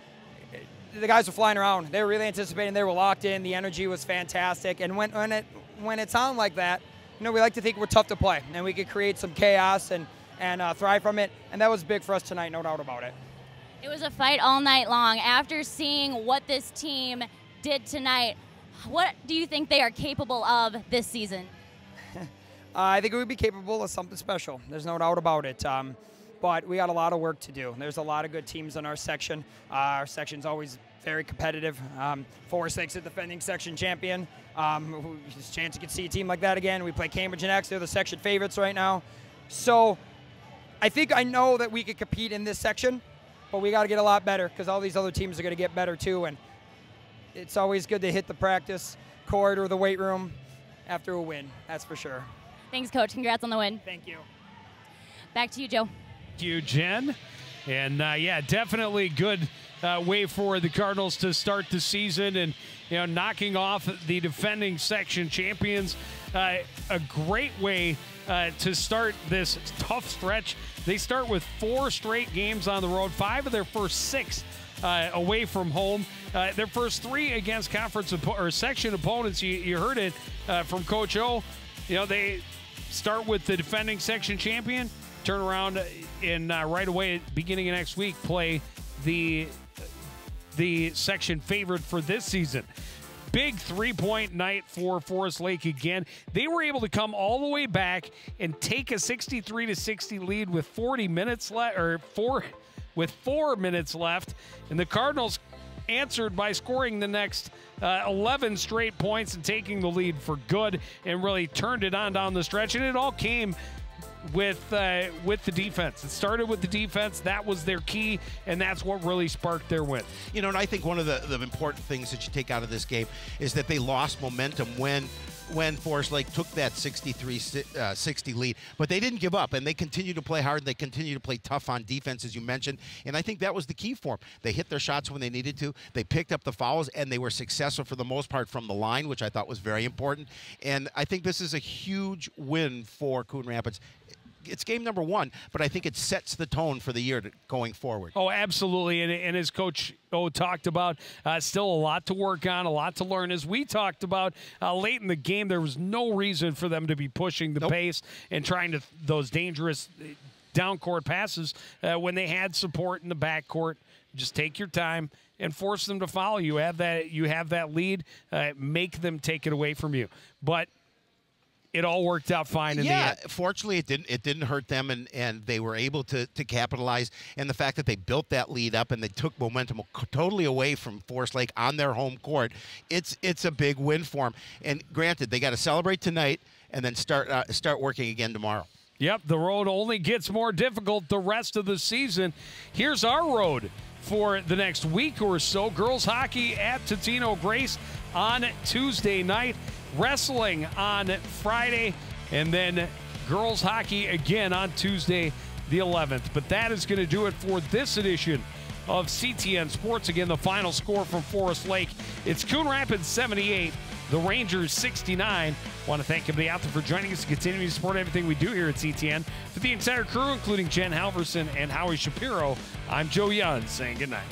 the guys were flying around. They were really anticipating. They were locked in. The energy was fantastic. And when it's on like that, you know, we like to think we're tough to play, and we could create some chaos and thrive from it. And that was big for us tonight, no doubt about it. It was a fight all night long. After seeing what this team did tonight, what do you think they are capable of this season? I think we would be capable of something special. There's no doubt about it. But we got a lot of work to do. There's a lot of good teams in our section. Our section's always very competitive. Forest Lake's the defending section champion. There's a chance you could see a team like that again. We play Cambridge and X. They're the section favorites right now. So I know that we could compete in this section, but we got to get a lot better because all these other teams are going to get better too. And it's always good to hit the practice court or the weight room after a win. That's for sure. Thanks, Coach. Congrats on the win. Thank you. Back to you, Joe. Thank you, Jen. And yeah, definitely good way for the Cardinals to start the season, and knocking off the defending section champions. A great way to start this tough stretch. They start with 4 straight games on the road, 5 of their first 6 away from home. Their first 3 against conference or section opponents. You heard it from Coach O. They start with the defending section champion, turn around and right away, beginning of next week, play the section favorite for this season. Big 3-point night for Forest Lake again. They were able to come all the way back and take a 63-60 lead with 40 minutes left, or 4 minutes left, and the Cardinals answered by scoring the next 11 straight points and taking the lead for good, and really turned it on down the stretch. And it all came with the defense. It started with the defense. That was their key, and that's what really sparked their win. And I think one of the important things that you take out of this game is that they lost momentum when Forest Lake took that 63-60 lead, but they didn't give up, and they continued to play hard. They continued to play tough on defense, as you mentioned, and I think that was the key for them. They hit their shots when they needed to. They picked up the fouls, and they were successful for the most part from the line, which I thought was very important. And I think this is a huge win for Coon Rapids. It's game number 1, but I think it sets the tone for the year going forward. Oh, absolutely. And as Coach O talked about, still a lot to work on, a lot to learn. As we talked about late in the game, there was no reason for them to be pushing the pace and trying to those dangerous down court passes when they had support in the back court. Just take your time and force them to foul. You have that lead. Make them take it away from you. But it all worked out fine in the end. Fortunately, it didn't hurt them, and they were able to capitalize. And the fact that they built that lead up and they took momentum totally away from Forest Lake on their home court, it's a big win for them. And granted, they got to celebrate tonight and then start working again tomorrow. Yep, the road only gets more difficult the rest of the season. Here's our road for the next week or so. Girls hockey at Totino Grace on Tuesday night. Wrestling on Friday, and then girls hockey again on Tuesday the 11th. But that is going to do it for this edition of CTN Sports. Again, the final score from Forest Lake. It's Coon Rapids 78, the Rangers 69. Want to thank everybody out there for joining us and continuing to support everything we do here at CTN. For the entire crew, including Jen Halverson and Howie Shapiro, I'm Joe Young saying goodnight.